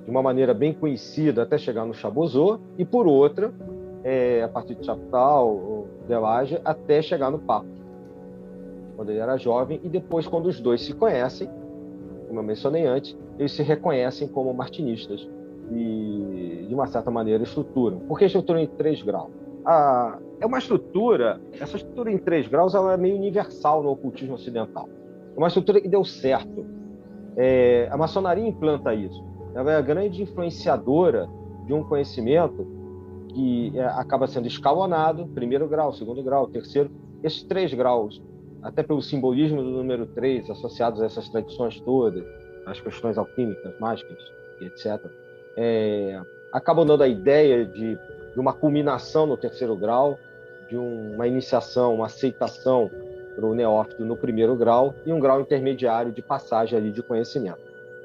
de uma maneira bem conhecida até chegar no Chambozot, e por outra, a partir de Chaptal ou Delage, até chegar no Papus, quando ele era jovem, e depois, quando os dois se conhecem, como eu mencionei antes, eles se reconhecem como martinistas e, de uma certa maneira, estruturam. Por que estruturam em 3 graus? É uma estrutura, essa estrutura em 3 graus ela é meio universal no ocultismo ocidental. É uma estrutura que deu certo. A maçonaria implanta isso. Ela é a grande influenciadora de um conhecimento que acaba sendo escalonado, 1º grau, 2º grau, 3º. Esses 3 graus, até pelo simbolismo do número 3, associados a essas tradições todas, as questões alquímicas, mágicas, etc., acabam dando a ideia de uma culminação no 3º grau, de uma iniciação, uma aceitação para o neófito no 1º grau e um grau intermediário de passagem ali de conhecimento.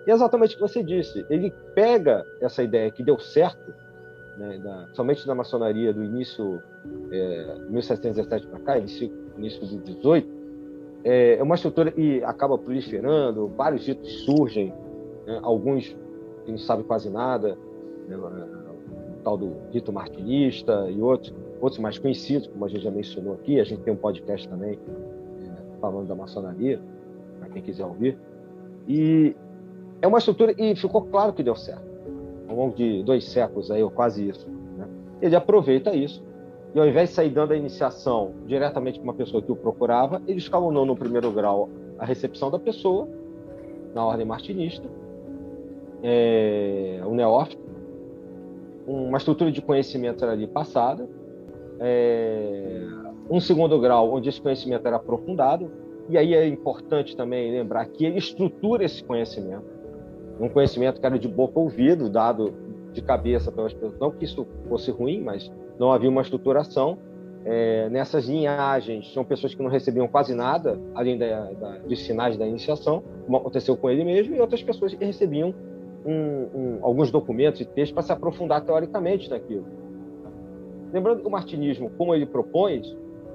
E é exatamente o que você disse, ele pega essa ideia que deu certo, né, somente na maçonaria do início de 1717 para cá, início do 18, é uma estrutura que acaba proliferando, vários ritos surgem, né, alguns que não sabem quase nada, né, o tal do rito martinista e outros, outros mais conhecidos, como a gente já mencionou aqui. A gente tem um podcast também falando da maçonaria, para quem quiser ouvir. E é uma estrutura, e ficou claro que deu certo. Ao longo de 2 séculos, aí, ou quase isso, né? Ele aproveita isso, e ao invés de sair dando a iniciação diretamente para uma pessoa que o procurava, ele escalonou no primeiro grau a recepção da pessoa, na ordem martinista, o neófito, uma estrutura de conhecimento era ali passada, um segundo grau onde esse conhecimento era aprofundado, e aí é importante também lembrar que ele estrutura esse conhecimento, um conhecimento que era de boca ouvido, dado de cabeça pelas pessoas, não que isso fosse ruim, mas não havia uma estruturação. Nessas linhagens, tinham pessoas que não recebiam quase nada, além dos sinais da iniciação, como aconteceu com ele mesmo, e outras pessoas que recebiam alguns documentos e textos para se aprofundar teoricamente naquilo. Lembrando que o martinismo, como ele propõe,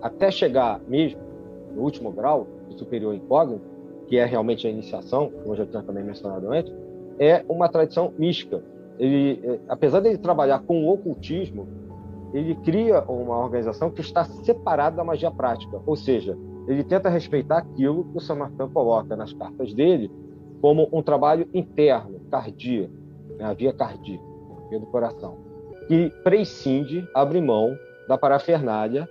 até chegar mesmo no último grau, do superior incógnito, que é realmente a iniciação, como eu já tinha também mencionado antes, é uma tradição mística. Ele, apesar de ele trabalhar com o ocultismo, ele cria uma organização que está separada da magia prática, ou seja, ele tenta respeitar aquilo que o Saint-Martin coloca nas cartas dele como um trabalho interno, cardíaco, né, a via cardíaca, via do coração, que prescinde, abre mão da parafernália,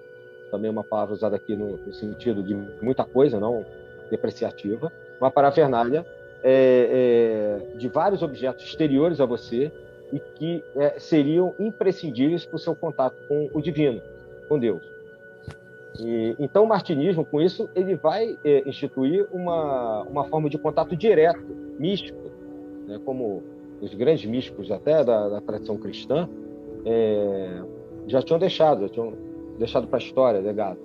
também uma palavra usada aqui no sentido de muita coisa, não depreciativa, uma parafernália de vários objetos exteriores a você e que seriam imprescindíveis para o seu contato com o divino, com Deus. Então, o martinismo, com isso, ele vai instituir uma forma de contato direto, místico, né, como os grandes místicos até da tradição cristã já tinham deixado para a história, legado.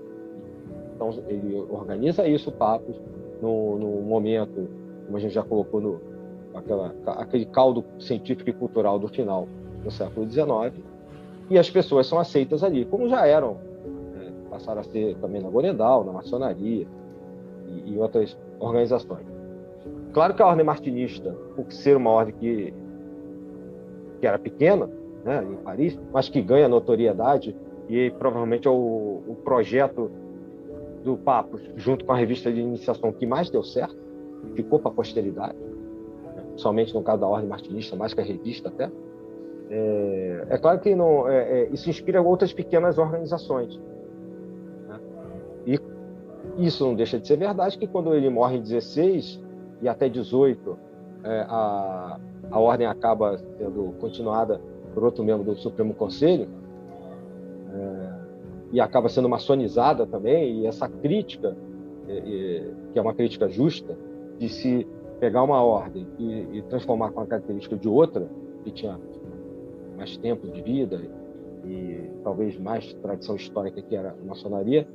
Então, ele organiza isso, Papos, no momento, como a gente já colocou, aquele caldo científico e cultural do final do século XIX, e as pessoas são aceitas ali, como já eram, passaram a ser também na Golendal, na maçonaria e outras organizações. Claro que a ordem martinista, por ser uma ordem que era pequena, né, em Paris, mas que ganha notoriedade, e provavelmente é o projeto do Papos, junto com a revista de iniciação, que mais deu certo, ficou para a posteridade, né, somente no caso da ordem martinista, mais que a revista até. É claro que isso inspira outras pequenas organizações, né? E isso não deixa de ser verdade, que quando ele morre em 16 e até 18, a ordem acaba sendo continuada por outro membro do Supremo Conselho, e acaba sendo maçonizada também, e essa crítica, que é uma crítica justa, de se pegar uma ordem e transformar com a característica de outra, que tinha mais tempo de vida e talvez mais tradição histórica, que era a maçonaria.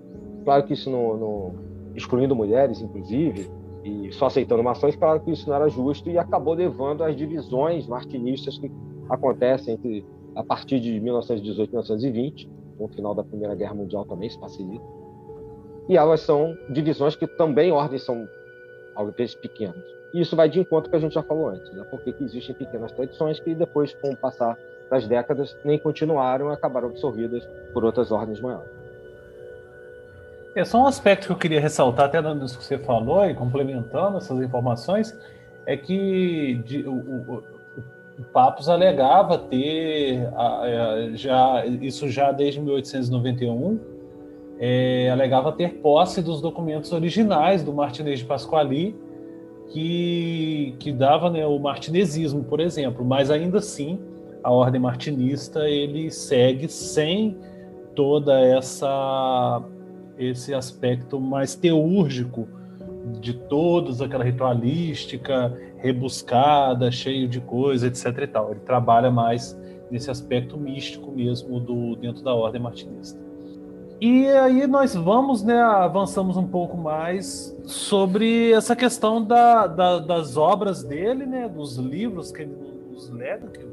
Claro que isso não excluindo mulheres, inclusive, e só aceitando maçons, claro que isso não era justo, e acabou levando às divisões martinistas que acontecem a partir de 1918 e 1920, no final da Primeira Guerra Mundial também se facilita. E elas são divisões que também ordens são, às vezes, pequenas. E isso vai de encontro ao que a gente já falou antes, né? Porque existem pequenas tradições que depois, com o passar das décadas, nem continuaram e acabaram absorvidas por outras ordens maiores. Só um aspecto que eu queria ressaltar, até nisso que você falou, e complementando essas informações, é que o Papos alegava ter, isso já desde 1891, alegava ter posse dos documentos originais do Martinez de Pasquali, que dava, né, o martinesismo, por exemplo, mas ainda assim a ordem martinista ele segue sem toda esse aspecto mais teúrgico de todos, aquela ritualística rebuscada, cheio de coisa, etc. e tal. Ele trabalha mais nesse aspecto místico mesmo dentro da ordem martinista. E aí nós vamos, né, avançamos um pouco mais sobre essa questão das obras dele, né, dos livros que ele nos lega, que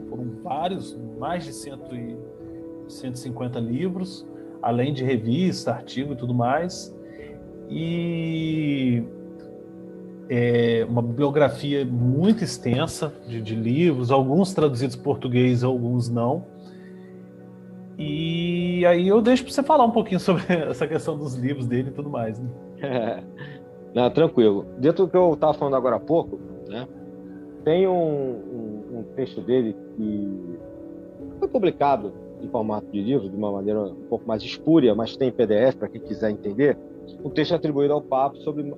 foram vários, mais de 150 livros, além de revista, artigo e tudo mais. E uma bibliografia muito extensa de livros, alguns traduzidos em português, alguns não. E E aí eu deixo para você falar um pouquinho sobre essa questão dos livros dele e tudo mais, né? Não, tranquilo. Dentro do que eu estava falando agora há pouco, né, tem um texto dele que foi publicado em formato de livro, de uma maneira um pouco mais espúria, mas tem PDF para quem quiser entender. Um texto atribuído ao Papa sobre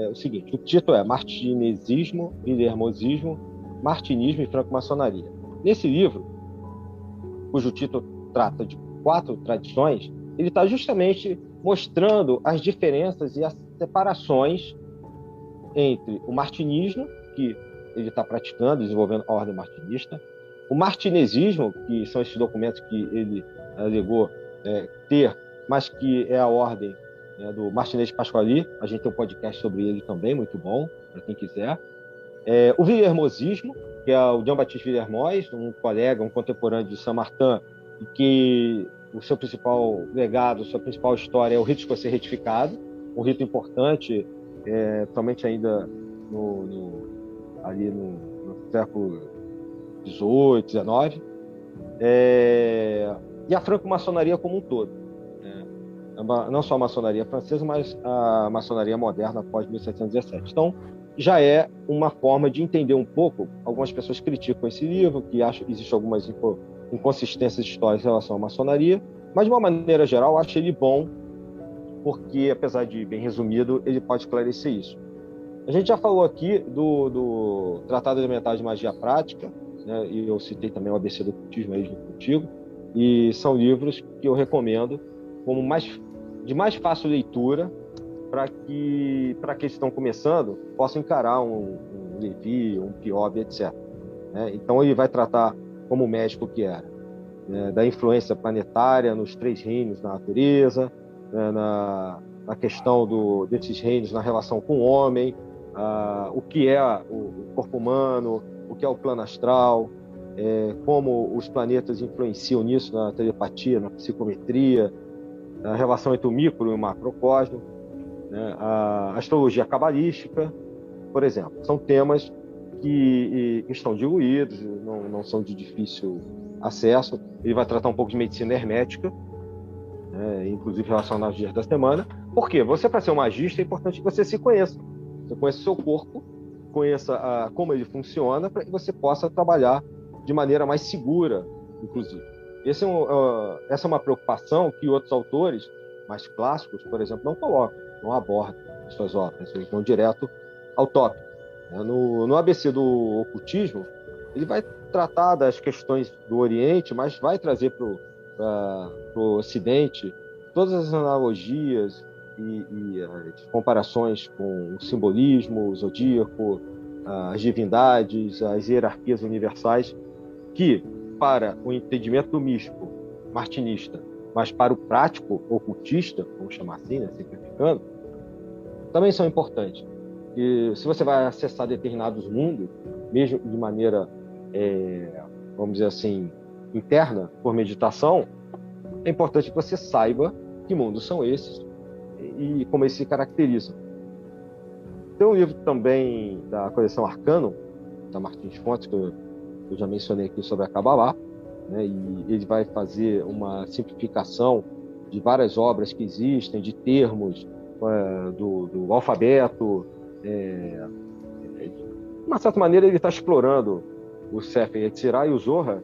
o seguinte: o título é Martinesismo, Guilhermosismo, Martinismo e Franco-Maçonaria. Nesse livro, cujo título trata de 4 tradições, ele está justamente mostrando as diferenças e as separações entre o martinismo, que ele está praticando, desenvolvendo a ordem martinista, o martinesismo, que são esses documentos que ele alegou ter, mas que é a ordem do Martinez Pasquali. A gente tem um podcast sobre ele também, muito bom, para quem quiser. O Villermosismo, que é o Jean-Baptiste Villermoz, um colega, um contemporâneo de Saint-Martin, e que o seu principal legado, sua principal história é o rito escocês retificado, um rito importante, somente ainda ali no século XVIII, XIX, e a franco-maçonaria como um todo. Não só a maçonaria francesa, mas a maçonaria moderna após 1717. Então, já é uma forma de entender um pouco. Algumas pessoas criticam esse livro, que acham que existem algumas inconsistências históricas em relação à maçonaria, mas, de uma maneira geral, eu acho ele bom, porque, apesar de bem resumido, ele pode esclarecer isso. A gente já falou aqui do Tratado Elementar de Magia Prática, né, e eu citei também o ABC do Ocultismo aí junto contigo, e são livros que eu recomendo como de mais fácil leitura para que estão começando possam encarar um Levi, um Piob, etc. Então ele vai tratar como médico que era, da influência planetária nos 3 reinos da natureza, na questão desses reinos na relação com o homem, o que é o corpo humano, o que é o plano astral, como os planetas influenciam nisso na telepatia, na psicometria, a relação entre o micro e o macrocosmo, a astrologia cabalística, por exemplo. São temas que estão diluídos, não são de difícil acesso. Ele vai tratar um pouco de medicina hermética, inclusive relacionado aos dias da semana. Por quê? Você, para ser um magista, é importante que você se conheça. Você conheça o seu corpo, conheça como ele funciona, para que você possa trabalhar de maneira mais segura, inclusive. Essa é uma preocupação que outros autores mais clássicos, por exemplo, não colocam, não abordam em suas obras, eles vão direto ao tópico. No ABC do Ocultismo, ele vai tratar das questões do Oriente, mas vai trazer para o Ocidente todas as analogias e as comparações com o simbolismo, o zodíaco, as divindades, as hierarquias universais, que, para o entendimento do místico martinista, mas para o prático ocultista, vamos chamar assim, simplificando, também são importantes. E se você vai acessar determinados mundos, mesmo de maneira, vamos dizer assim, interna, por meditação, é importante que você saiba que mundos são esses e como eles se caracterizam. Tem um livro também da coleção Arcano, da Martins Fontes, que eu já mencionei aqui sobre a Kabbalah, e ele vai fazer uma simplificação de várias obras que existem, de termos do alfabeto. De uma certa maneira, ele está explorando o Sefer Yetzirah e o Zohar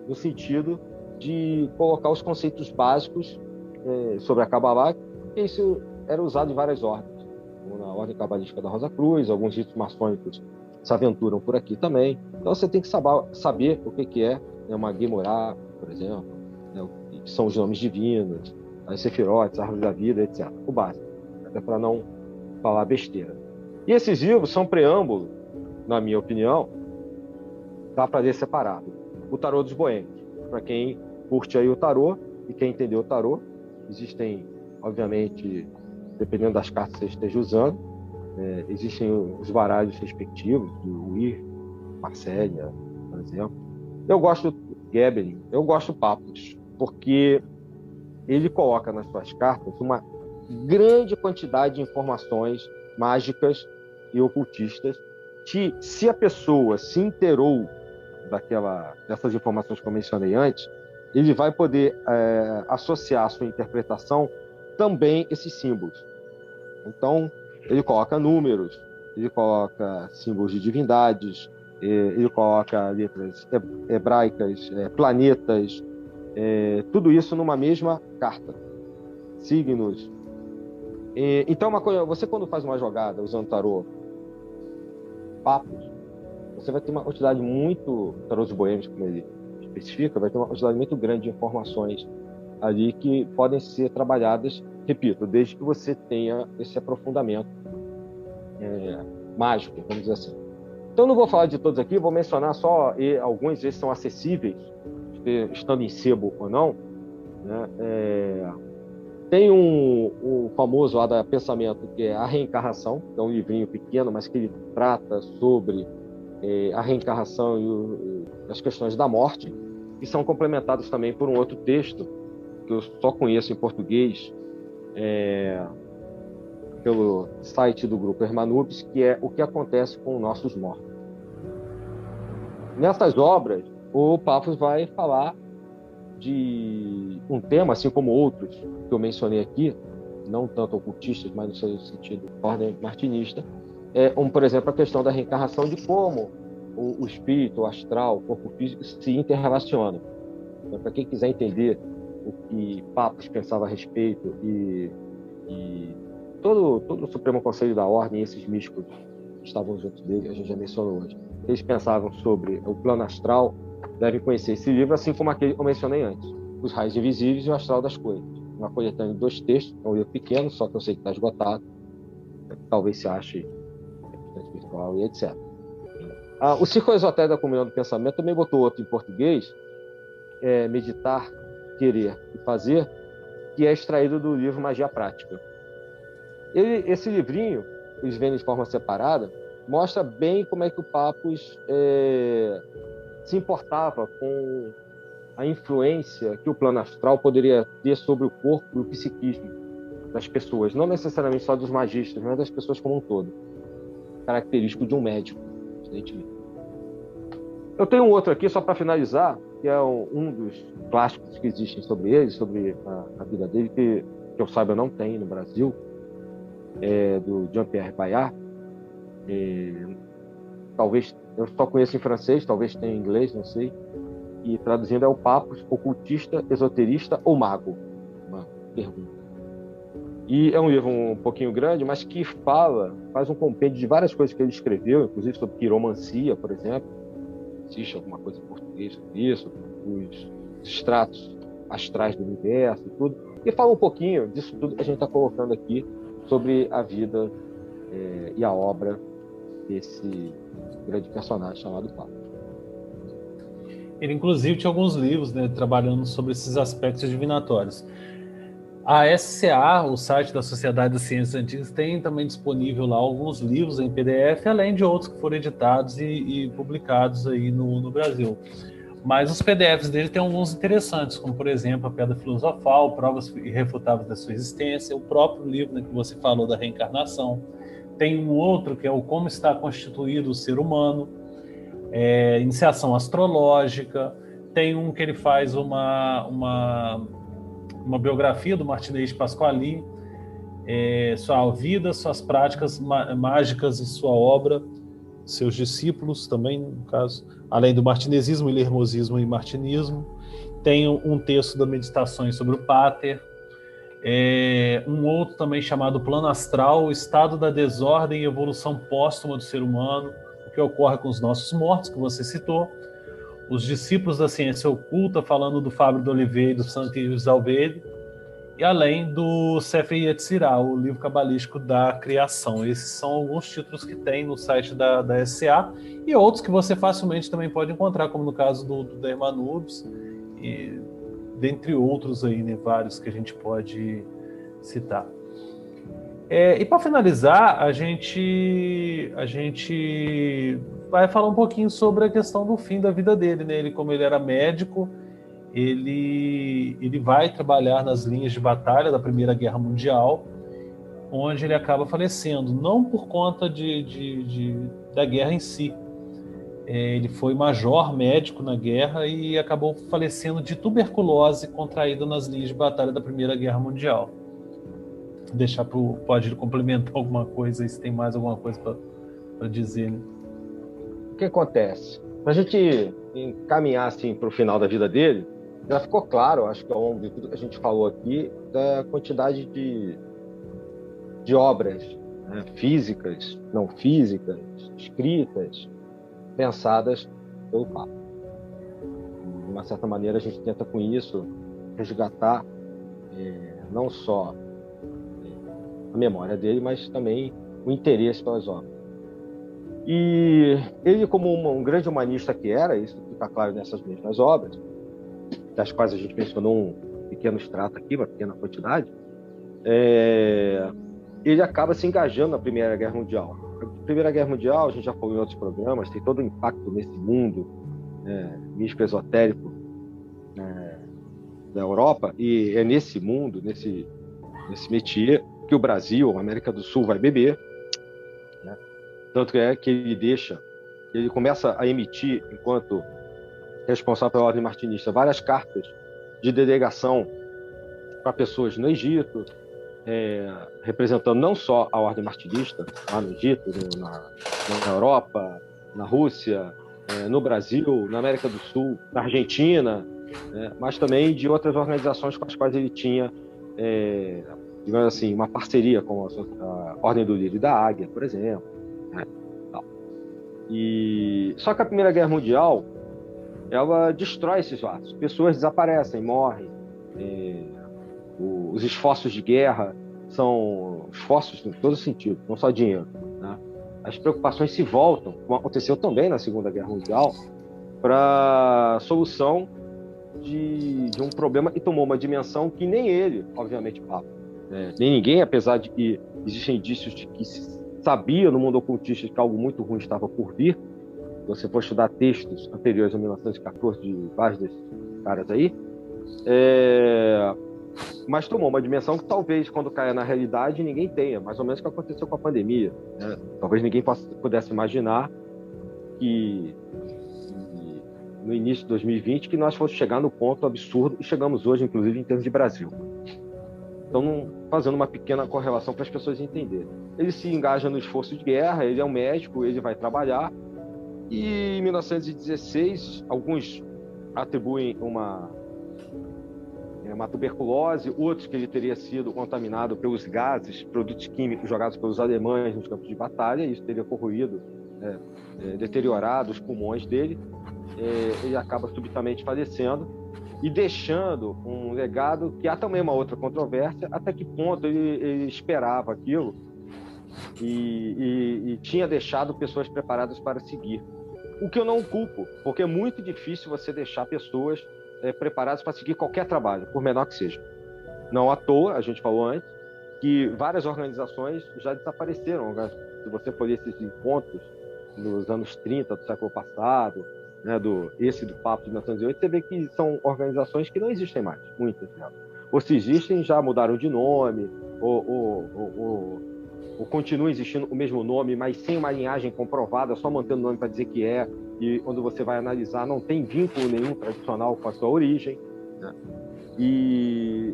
no sentido de colocar os conceitos básicos sobre a Kabbalah, que isso era usado em várias ordens, como na ordem cabalística da Rosa Cruz, alguns ritos maçônicos se aventuram por aqui também. Então você tem que saber o que é uma Gemorá, por exemplo, que são os nomes divinos, as Sefirotes, a árvore da vida, etc. O básico, até para não falar besteira. E esses livros são preâmbulo, na minha opinião, dá para ler separado. O Tarô dos Boêmios, para quem curte aí o tarô e quem entendeu o tarô, existem, obviamente, dependendo das cartas que você esteja usando, existem os baralhos respectivos, do Weir, Marcélia, por exemplo. Eu gosto do Geberin, eu gosto do Papus, porque ele coloca nas suas cartas uma grande quantidade de informações mágicas e ocultistas que, se a pessoa se inteirou dessas informações que eu mencionei antes, ele vai poder associar à sua interpretação também esses símbolos. Então, ele coloca números, ele coloca símbolos de divindades, ele coloca letras hebraicas, planetas, tudo isso numa mesma carta. Signos. Então, uma coisa, você quando faz uma jogada usando tarô, papos, você vai ter uma quantidade muito, tarô dos boêmios, como ele especifica, vai ter uma quantidade muito grande de informações ali que podem ser trabalhadas, repito, desde que você tenha esse aprofundamento mágico, vamos dizer assim. Então, não vou falar de todos aqui, vou mencionar só alguns, esses são acessíveis, estando em sebo ou não, né? Tem um famoso lá da Pensamento, que é A Reencarnação, que é um livrinho pequeno, mas que ele trata sobre a reencarnação e as questões da morte, e são complementados também por um outro texto, que eu só conheço em português, pelo site do grupo Hermanubis, que é O que Acontece com Nossos Mortos. Nessas obras, o Paphos vai falar de um tema, assim como outros que eu mencionei aqui, não tanto ocultistas, mas no seu sentido ordem martinista, como, por exemplo, a questão da reencarnação, de como o espírito, o astral, o corpo físico se interrelacionam. Então, para quem quiser entender o que Paphos pensava a respeito e todo o Supremo Conselho da Ordem, esses místicos que estavam juntos dele, a gente já mencionou hoje, eles pensavam sobre o plano astral, devem conhecer esse livro, assim como aquele que eu mencionei antes, Os Raios Invisíveis e o Astral das Coisas. Uma coletânea de 2 textos, é um livro pequeno, só que eu sei que está esgotado, talvez se ache virtual e etc. O Círculo Esotérico da Comunhão do Pensamento também botou outro em português, Meditar, Querer e Fazer, que é extraído do livro Magia Prática. Esse livrinho, eles vendem de forma separada, mostra bem como é que o Paphos se importava com a influência que o plano astral poderia ter sobre o corpo e o psiquismo das pessoas, não necessariamente só dos magistas, mas das pessoas como um todo. Característico de um médico, evidentemente. Eu tenho um outro aqui, só para finalizar, que é um dos clássicos que existem sobre ele, sobre a vida dele, que eu saiba não tem no Brasil, do Jean-Pierre Bayard. Talvez, eu só conheço em francês, talvez tenha em inglês, não sei. E traduzindo é o Paphos, ocultista, esoterista ou mago? Uma pergunta. E é um livro um pouquinho grande, mas que faz um compêndio de várias coisas que ele escreveu, inclusive sobre quiromancia, por exemplo. Existe alguma coisa em português sobre isso, os estratos astrais do universo e tudo. E fala um pouquinho disso tudo que a gente está colocando aqui sobre a vida e a obra desse grande personagem chamado Paphos. Ele, inclusive, tinha alguns livros, né, trabalhando sobre esses aspectos divinatórios. A SCA, o site da Sociedade das Ciências Antigas, tem também disponível lá alguns livros em PDF, além de outros que foram editados e publicados aí no Brasil. Mas os PDFs dele tem alguns interessantes, como, por exemplo, a Pedra Filosofal, Provas Irrefutáveis da Sua Existência, o próprio livro, né, que você falou da reencarnação. Tem um outro que é o Como Está Constituído o Ser Humano, Iniciação Astrológica. Tem um que ele faz uma biografia do Martinez de Pasquali, sua vida, suas práticas mágicas e sua obra, seus discípulos também, no caso, além do martinezismo, ilermosismo e martinismo. Tem um texto da Meditações sobre o Pater, um outro também chamado Plano Astral, o estado da desordem e evolução póstuma do ser humano, o que ocorre com os nossos mortos, que você citou. Os discípulos da ciência oculta, falando do Fábio de Oliveira e do Santos Alveire, e além do Sefer Yetzirah, o livro cabalístico da criação. Esses são alguns títulos que tem no site da SCA, e outros que você facilmente também pode encontrar, como no caso do Hermanubis, e dentre outros aí, né, vários que a gente pode citar. E para finalizar, a gente vai falar um pouquinho sobre a questão do fim da vida dele, né? Ele, como ele era médico, ele vai trabalhar nas linhas de batalha da Primeira Guerra Mundial, onde ele acaba falecendo, não por conta da guerra em si. Ele foi major médico na guerra e acabou falecendo de tuberculose contraída nas linhas de batalha da Primeira Guerra Mundial. Vou deixar pode complementar alguma coisa, se tem mais alguma coisa para dizer. Né? O que acontece? Para a gente encaminhar assim, para o final da vida dele, já ficou claro, acho que ao longo de tudo que a gente falou aqui, da quantidade de obras, né, físicas, não físicas, escritas, pensadas pelo Papa. De uma certa maneira, a gente tenta com isso resgatar não só a memória dele, mas também o interesse pelas obras. E ele, como um grande humanista que era, isso fica claro nessas mesmas obras, das quais a gente mencionou um pequeno extrato aqui, uma pequena quantidade, ele acaba se engajando na Primeira Guerra Mundial. A Primeira Guerra Mundial, a gente já falou em outros programas, tem todo o impacto nesse mundo místico esotérico da Europa, e é nesse mundo, nesse métier, que o Brasil, a América do Sul, vai beber. Né? Tanto que ele começa a emitir, enquanto responsável pela Ordem Martinista, várias cartas de delegação para pessoas no Egito, representando não só a Ordem Martinista, lá no Egito, na Europa, na Rússia, no Brasil, na América do Sul, na Argentina, mas também de outras organizações com as quais ele tinha, digamos assim, uma parceria, como a Ordem do Lírio e da Águia, por exemplo. Né? Só que a Primeira Guerra Mundial, ela destrói esses laços. Pessoas desaparecem, morrem. Os esforços de guerra são esforços em todo sentido, não só dinheiro. Né? As preocupações se voltam, como aconteceu também na Segunda Guerra Mundial, para a solução de um problema que tomou uma dimensão que nem ele, obviamente, Papa, nem ninguém, apesar de que existem indícios de que se sabia no mundo ocultista que algo muito ruim estava por vir. Se você for estudar textos anteriores a 1914 de vários desses caras aí, mas tomou uma dimensão que talvez, quando caia na realidade, ninguém tenha, mais ou menos o que aconteceu com a pandemia. Né? Talvez ninguém pudesse imaginar que no início de 2020 que nós fosse chegar no ponto absurdo, e chegamos hoje, inclusive, em termos de Brasil. Então, fazendo uma pequena correlação para as pessoas entenderem. Ele se engaja no esforço de guerra, ele é um médico, ele vai trabalhar, e em 1916, alguns atribuem uma tuberculose, outros que ele teria sido contaminado pelos gases, produtos químicos jogados pelos alemães nos campos de batalha, e isso teria corroído, deteriorado os pulmões dele. Ele acaba subitamente falecendo e deixando um legado que há também uma outra controvérsia, até que ponto ele esperava aquilo e tinha deixado pessoas preparadas para seguir. O que eu não culpo, porque é muito difícil você deixar pessoas preparadas para seguir qualquer trabalho, por menor que seja. Não à toa, a gente falou antes, que várias organizações já desapareceram. Se você for esses encontros nos anos 30 do século passado, né, esse do Papa de 1908, você vê que são organizações que não existem mais, muitas delas. Ou se existem, já mudaram de nome, ou continua existindo o mesmo nome, mas sem uma linhagem comprovada, só mantendo o nome para dizer que é, e quando você vai analisar, não tem vínculo nenhum tradicional com a sua origem. Né?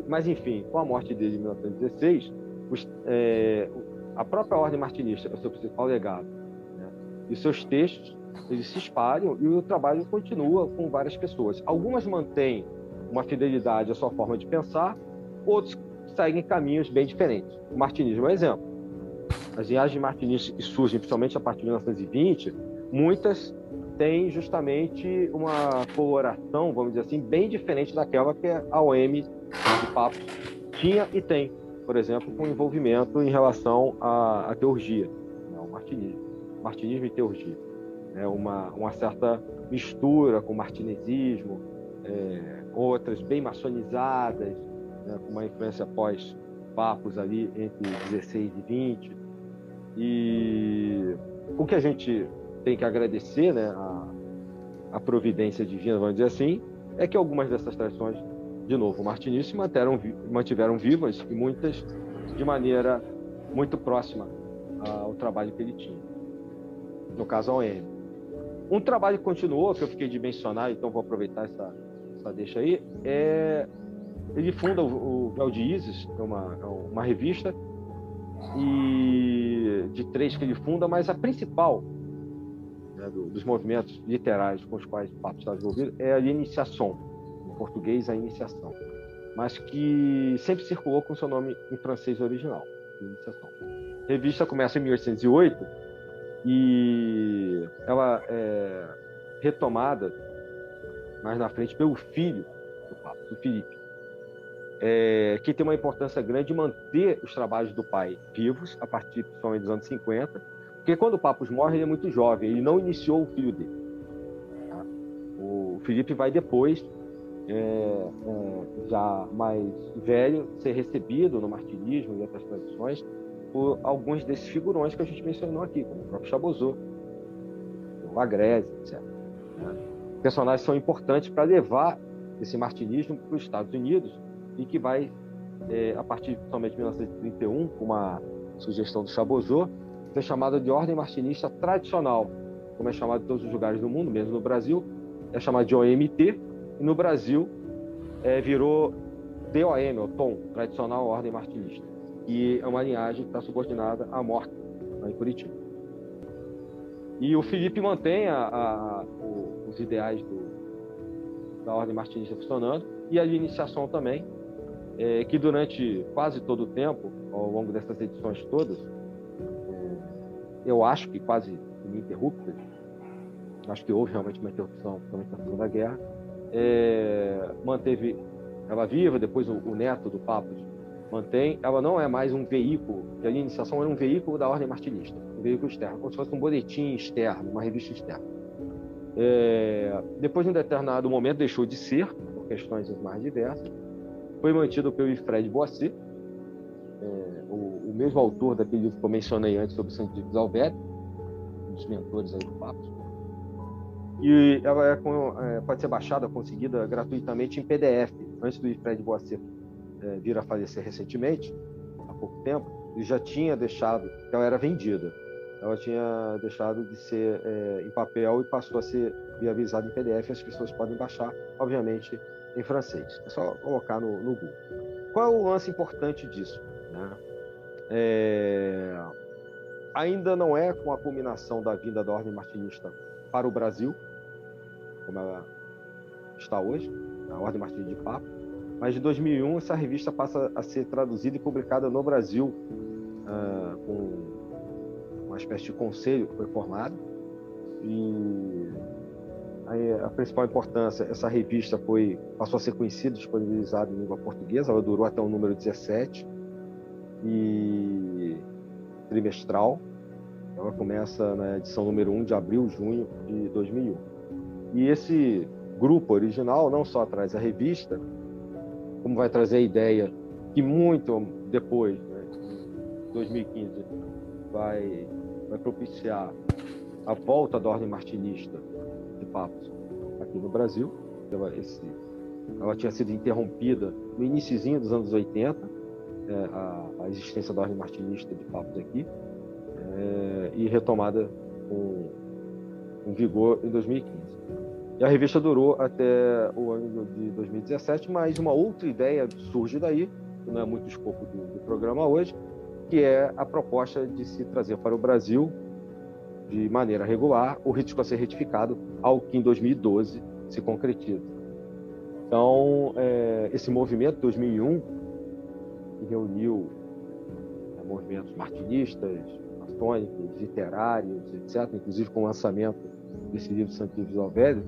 Mas, enfim, com a morte dele em 1916, a própria Ordem Martinista, que é o seu principal legado, né? E seus textos, eles se espalham e o trabalho continua com várias pessoas. Algumas mantêm uma fidelidade à sua forma de pensar, outros seguem caminhos bem diferentes. O martinismo é um exemplo. As linhagens martinistas que surgem, principalmente a partir de 1920, muitas têm justamente uma coloração, vamos dizer assim, bem diferente daquela que a OM de Papos tinha e tem, por exemplo, com envolvimento em relação à teurgia, né, ao martinismo e teurgia. Uma certa mistura com o martinesismo, outras bem maçonizadas, né, com uma influência pós-Papos ali entre 16 e 20. E o que a gente tem que agradecer, né, a providência divina, vamos dizer assim, é que algumas dessas tradições, de novo, o martinismo se mantiveram vivas, e muitas de maneira muito próxima ao trabalho que ele tinha. No caso, a OM. Um trabalho que continuou, que eu fiquei de mencionar, então vou aproveitar essa deixa aí, ele funda o Véu de Ísis, é uma revista e de 3 que ele funda, mas a principal, né, dos movimentos literários com os quais o Papa está envolvido é a Initiation, em português a Iniciação, mas que sempre circulou com seu nome em francês original, Iniciação. A revista começa em 1808 e ela é retomada mais na frente pelo filho do Papa, o Filipe, que tem uma importância grande de manter os trabalhos do pai vivos, a partir principalmente dos anos 50, porque quando o Papa morre, ele é muito jovem, ele não iniciou o filho dele. Tá? O Filipe vai depois, já mais velho, ser recebido no martirismo e outras tradições por alguns desses figurões que a gente mencionou aqui, como o próprio Chabozeau, o Agreste, etc. Né? Personagens são importantes para levar esse martinismo para os Estados Unidos e que vai, a partir somente de 1931, com uma sugestão do Chabozeau, ser chamada de Ordem Martinista Tradicional, como é chamado em todos os lugares do mundo, mesmo no Brasil, é chamado de OMT, e no Brasil virou DOM, o TOM, Tradicional Ordem Martinista, e é uma linhagem que está subordinada à morte, lá em Curitiba. E o Filipe mantém os ideais da Ordem Martinista funcionando, e a Iniciação também, que durante quase todo o tempo, ao longo dessas edições todas, eu acho que quase ininterruptas, acho que houve realmente uma interrupção, principalmente na Segunda Guerra, manteve ela viva, depois o neto do Papa mantém, ela não é mais um veículo, a Iniciação era um veículo da Ordem Martinista, um veículo externo, como se fosse um boletim externo, uma revista externa. Depois de um determinado momento deixou de ser, por questões mais diversas, foi mantido pelo Wilfred Boissy, o mesmo autor daquele livro que eu mencionei antes sobre Santo Dives Alvério, um dos mentores aí do Papa. E ela pode ser baixada, conseguida gratuitamente em PDF. Antes do Wilfred Boissy vir a falecer recentemente, há pouco tempo, ele já tinha deixado, ela era vendida, ela tinha deixado de ser em papel e passou a ser viabilizada em PDF. As pessoas podem baixar, obviamente, em francês. É só colocar no Google. Qual é o lance importante disso? Né? Ainda não é com a culminação da vinda da Ordem Martinista para o Brasil, como ela está hoje, a Ordem Martinista de Papa, mas de 2001 essa revista passa a ser traduzida e publicada no Brasil, com uma espécie de conselho que foi formado, e a principal importância, essa revista passou a ser conhecida, disponibilizada em língua portuguesa, ela durou até o número 17, e trimestral, ela começa na edição número 1 de abril, junho de 2001. E esse grupo original não só traz a revista, como vai trazer a ideia que muito depois, né, em 2015, vai propiciar a volta da Ordem Martinista de Papos aqui no Brasil. Ela tinha sido interrompida no iniciozinho dos anos 80, a existência da Ordem Martinista de Papos aqui, e retomada com vigor em 2015. E a revista durou até o ano de 2017, mas uma outra ideia surge daí, que não é muito o escopo do programa hoje, que é a proposta de se trazer para o Brasil, de maneira regular, o risco a ser retificado, algo que em 2012 se concretiza. Então, esse movimento de 2001, que reuniu movimentos martinistas, maçônicos, literários, etc., inclusive com o lançamento desse livro de Santo Dives Alvério,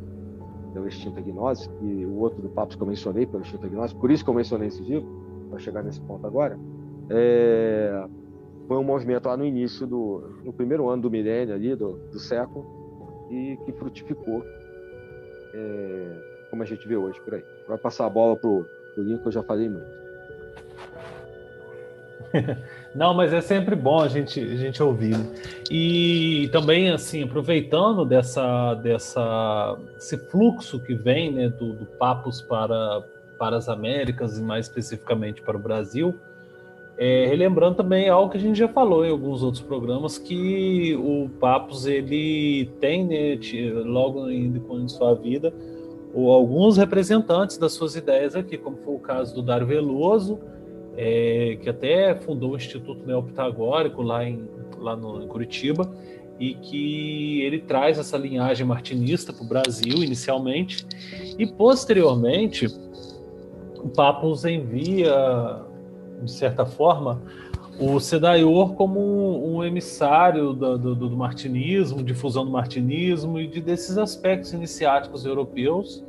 pela Extinta Gnose, e o outro do Papa que eu mencionei, pela Extinta Gnose, por isso que eu mencionei esse livro, para chegar nesse ponto agora, foi um movimento lá no início, no primeiro ano do milênio, ali, do século, e que frutificou, como a gente vê hoje por aí. Vai passar a bola para o Lincoln, que eu já falei muito. Não, mas é sempre bom a gente ouvir. E também, assim, aproveitando esse fluxo que vem, né, do Papos para as Américas e mais especificamente para o Brasil, Relembrando também algo que a gente já falou em alguns outros programas, que o Papos ele tem, né, logo ainda em sua vida, alguns representantes das suas ideias aqui, como foi o caso do Dário Veloso, que até fundou o Instituto Neopitagórico lá em Curitiba, e que ele traz essa linhagem martinista para o Brasil inicialmente, e posteriormente o Papos envia, de certa forma, o Sedaior como um emissário do martinismo, difusão do martinismo e desses aspectos iniciáticos europeus,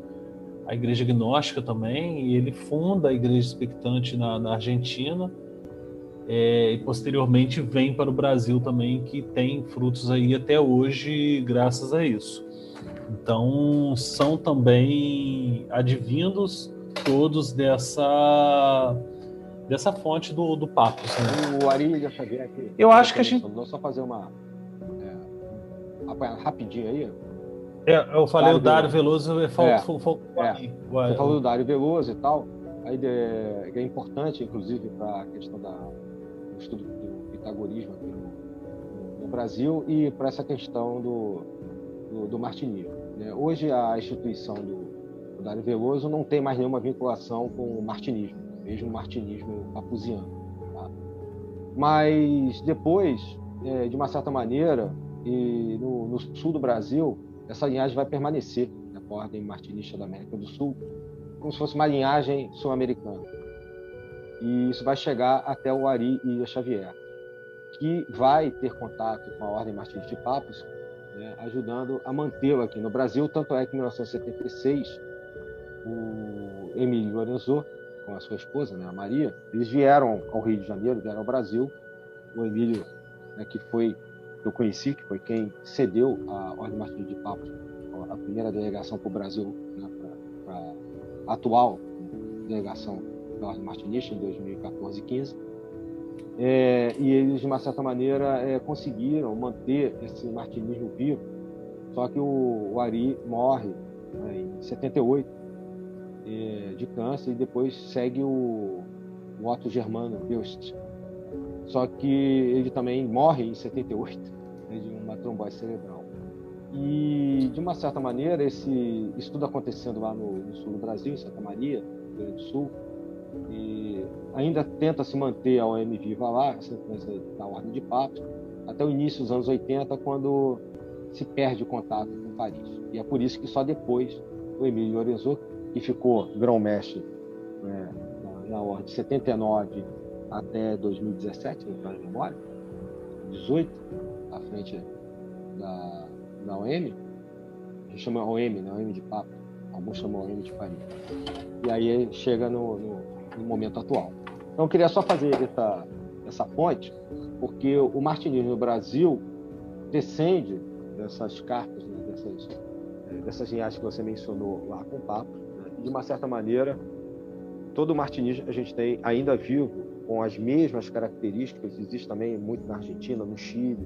a Igreja Gnóstica também, e ele funda a Igreja Expectante na Argentina, e posteriormente vem para o Brasil também, que tem frutos aí até hoje graças a isso. Então são também advindos todos dessa fonte do Papos, né? O Ari Ilha Xavier aqui. Eu acho que a gente... Vou só fazer uma rapidinho aí. Eu falei o Dário Veloso, Você falou do Dário Veloso e tal. Aí é importante, inclusive, para a questão do estudo do pitagorismo aqui no Brasil e para essa questão do martinismo, né? Hoje a instituição do Dário Veloso não tem mais nenhuma vinculação com o martinismo, mesmo o martinismo papusiano, tá? Mas depois, de uma certa maneira, e no sul do Brasil, essa linhagem vai permanecer, né, com a Ordem Martinista da América do Sul, como se fosse uma linhagem sul-americana. E isso vai chegar até o Ari Ilha Xavier, que vai ter contato com a Ordem Martinista de Papos, né, ajudando a mantê-lo aqui no Brasil. Tanto é que em 1976, o Emílio Lorenzo, com a sua esposa, né, a Maria, eles vieram ao Rio de Janeiro, vieram ao Brasil. O Emílio, né, que eu conheci, que foi quem cedeu a Ordem Martinista de Papos, a primeira delegação para o Brasil, né, para a atual delegação da Ordem Martinista, em 2014 e 2015. E eles, de uma certa maneira, conseguiram manter esse martinismo vivo. Só que o Ari morre, né, em 78, de câncer, e depois segue o Otto Germano Beust. Só que ele também morre em 78, né, de uma trombose cerebral. E, de uma certa maneira, isso tudo acontecendo lá no sul do Brasil, em Santa Maria, no Rio Grande do Sul, e ainda tenta se manter a OM viva lá, a sequência da Ordem de Papos, até o início dos anos 80, quando se perde o contato com Paris. E é por isso que só depois o Emílio Lorenzo, que ficou grão-mestre, né, na Ordem de 79 até 2017, não tenho memória, 18, à frente da OM, a gente chama OM, né, OM de Papos, alguns chamam OM de Paris. E aí chega no momento atual. Então eu queria só fazer essa ponte, porque o martinismo no Brasil descende dessas cartas, né, dessas linhagens que você mencionou lá com o Papa, né, e de uma certa maneira todo o martinismo a gente tem ainda vivo, com as mesmas características. Existe também muito na Argentina, no Chile,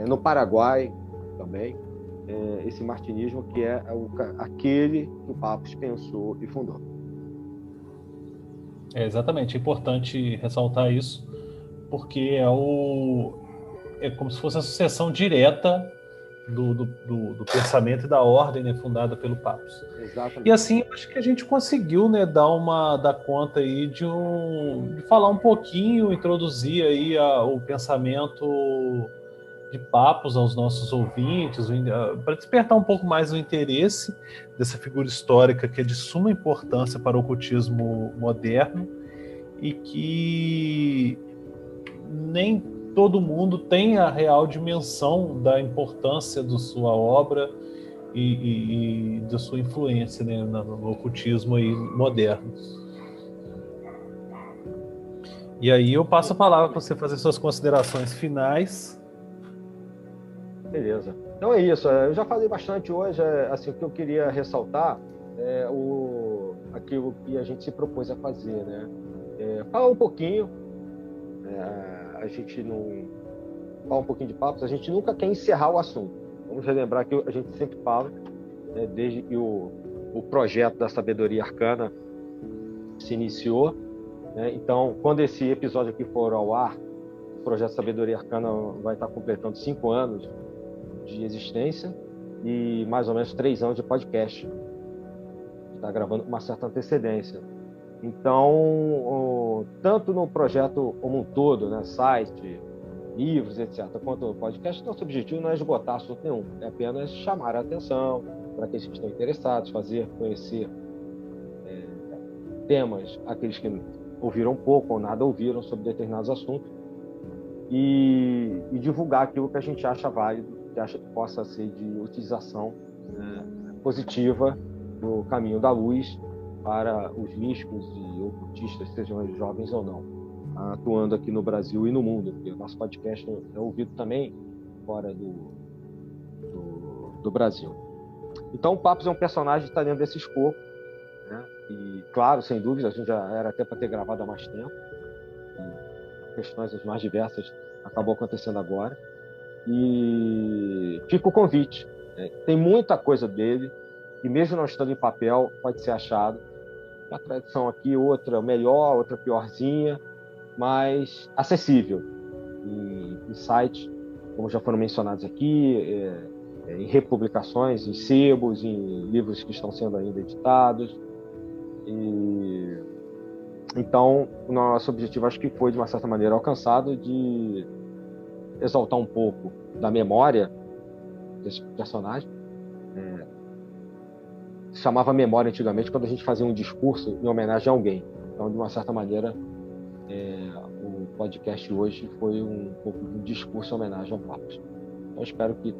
no Paraguai também, esse martinismo que é aquele que o Papos pensou e fundou. Exatamente, é importante ressaltar isso, porque é como se fosse a sucessão direta do pensamento e da ordem, né, fundada pelo Papos. Exatamente. E assim, acho que a gente conseguiu, né, dar conta aí de falar um pouquinho, introduzir aí o pensamento de Papos aos nossos ouvintes, para despertar um pouco mais o interesse dessa figura histórica que é de suma importância para o ocultismo moderno e que nem todo mundo tem a real dimensão da importância da sua obra e da sua influência, né, no ocultismo aí moderno. E aí eu passo a palavra para você fazer suas considerações finais. Beleza. Então é isso. Eu já falei bastante hoje. Assim, o que eu queria ressaltar é aquilo que a gente se propôs a fazer, né? Falar um pouquinho. A gente não fala um pouquinho de Papos. A gente nunca quer encerrar o assunto. Vamos relembrar que a gente sempre fala, né, desde que o projeto da sabedoria arcana se iniciou, né? Então, quando esse episódio aqui for ao ar, o Projeto Sabedoria Arcana vai estar completando 5 anos de existência e mais ou menos 3 anos de podcast. Está gravando com uma certa antecedência. Então, tanto no projeto como um todo, né, site, livros, etc., quanto no podcast, nosso objetivo não é esgotar assunto nenhum, é apenas chamar a atenção para aqueles que estão interessados, fazer conhecer temas, aqueles que ouviram pouco ou nada ouviram sobre determinados assuntos, e divulgar aquilo que a gente acha válido, que acha que possa ser de utilização positiva do caminho da luz para os místicos e ocultistas, sejam eles jovens ou não, atuando aqui no Brasil e no mundo, porque o nosso podcast é ouvido também fora do Brasil. Então, o Papos é um personagem que está dentro desse escopo, né? E, claro, sem dúvida, a gente já era até para ter gravado há mais tempo, e questões as mais diversas acabou acontecendo agora. E fica o convite, né? Tem muita coisa dele, e mesmo não estando em papel, pode ser achado. Uma tradição aqui, outra melhor, outra piorzinha, mas acessível. Em sites, como já foram mencionados aqui, em republicações, em sebos, em livros que estão sendo ainda editados. Então, o nosso objetivo, acho que foi, de uma certa maneira, alcançado, de exaltar um pouco da memória desse personagem. Se chamava memória antigamente quando a gente fazia um discurso em homenagem a alguém. Então, de uma certa maneira, o podcast hoje foi um pouco de um discurso em homenagem ao Papos. Então, espero que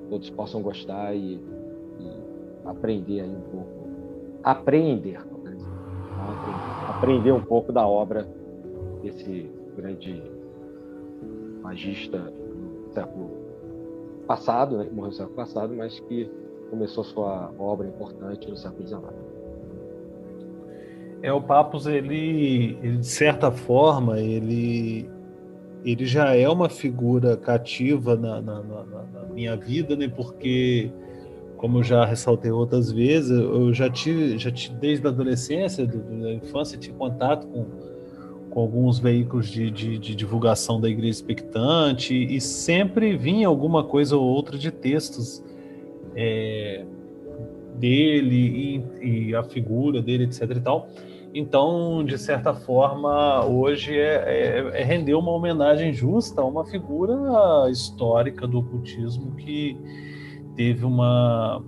todos possam gostar e aprender aí um pouco. Aprender um pouco da obra desse grande magista do século passado, né, que morreu no século passado, mas que começou sua obra importante no século XIX. O Papos, ele de certa forma, ele já é uma figura cativa na minha vida, né? Porque, como eu já ressaltei outras vezes, eu já tive desde a adolescência, da infância, tive contato com alguns veículos de divulgação da Igreja Expectante, e sempre vinha alguma coisa ou outra de textos dele e a figura dele, etc. e tal. Então, de certa forma, hoje render uma homenagem justa a uma figura histórica do ocultismo que teve uma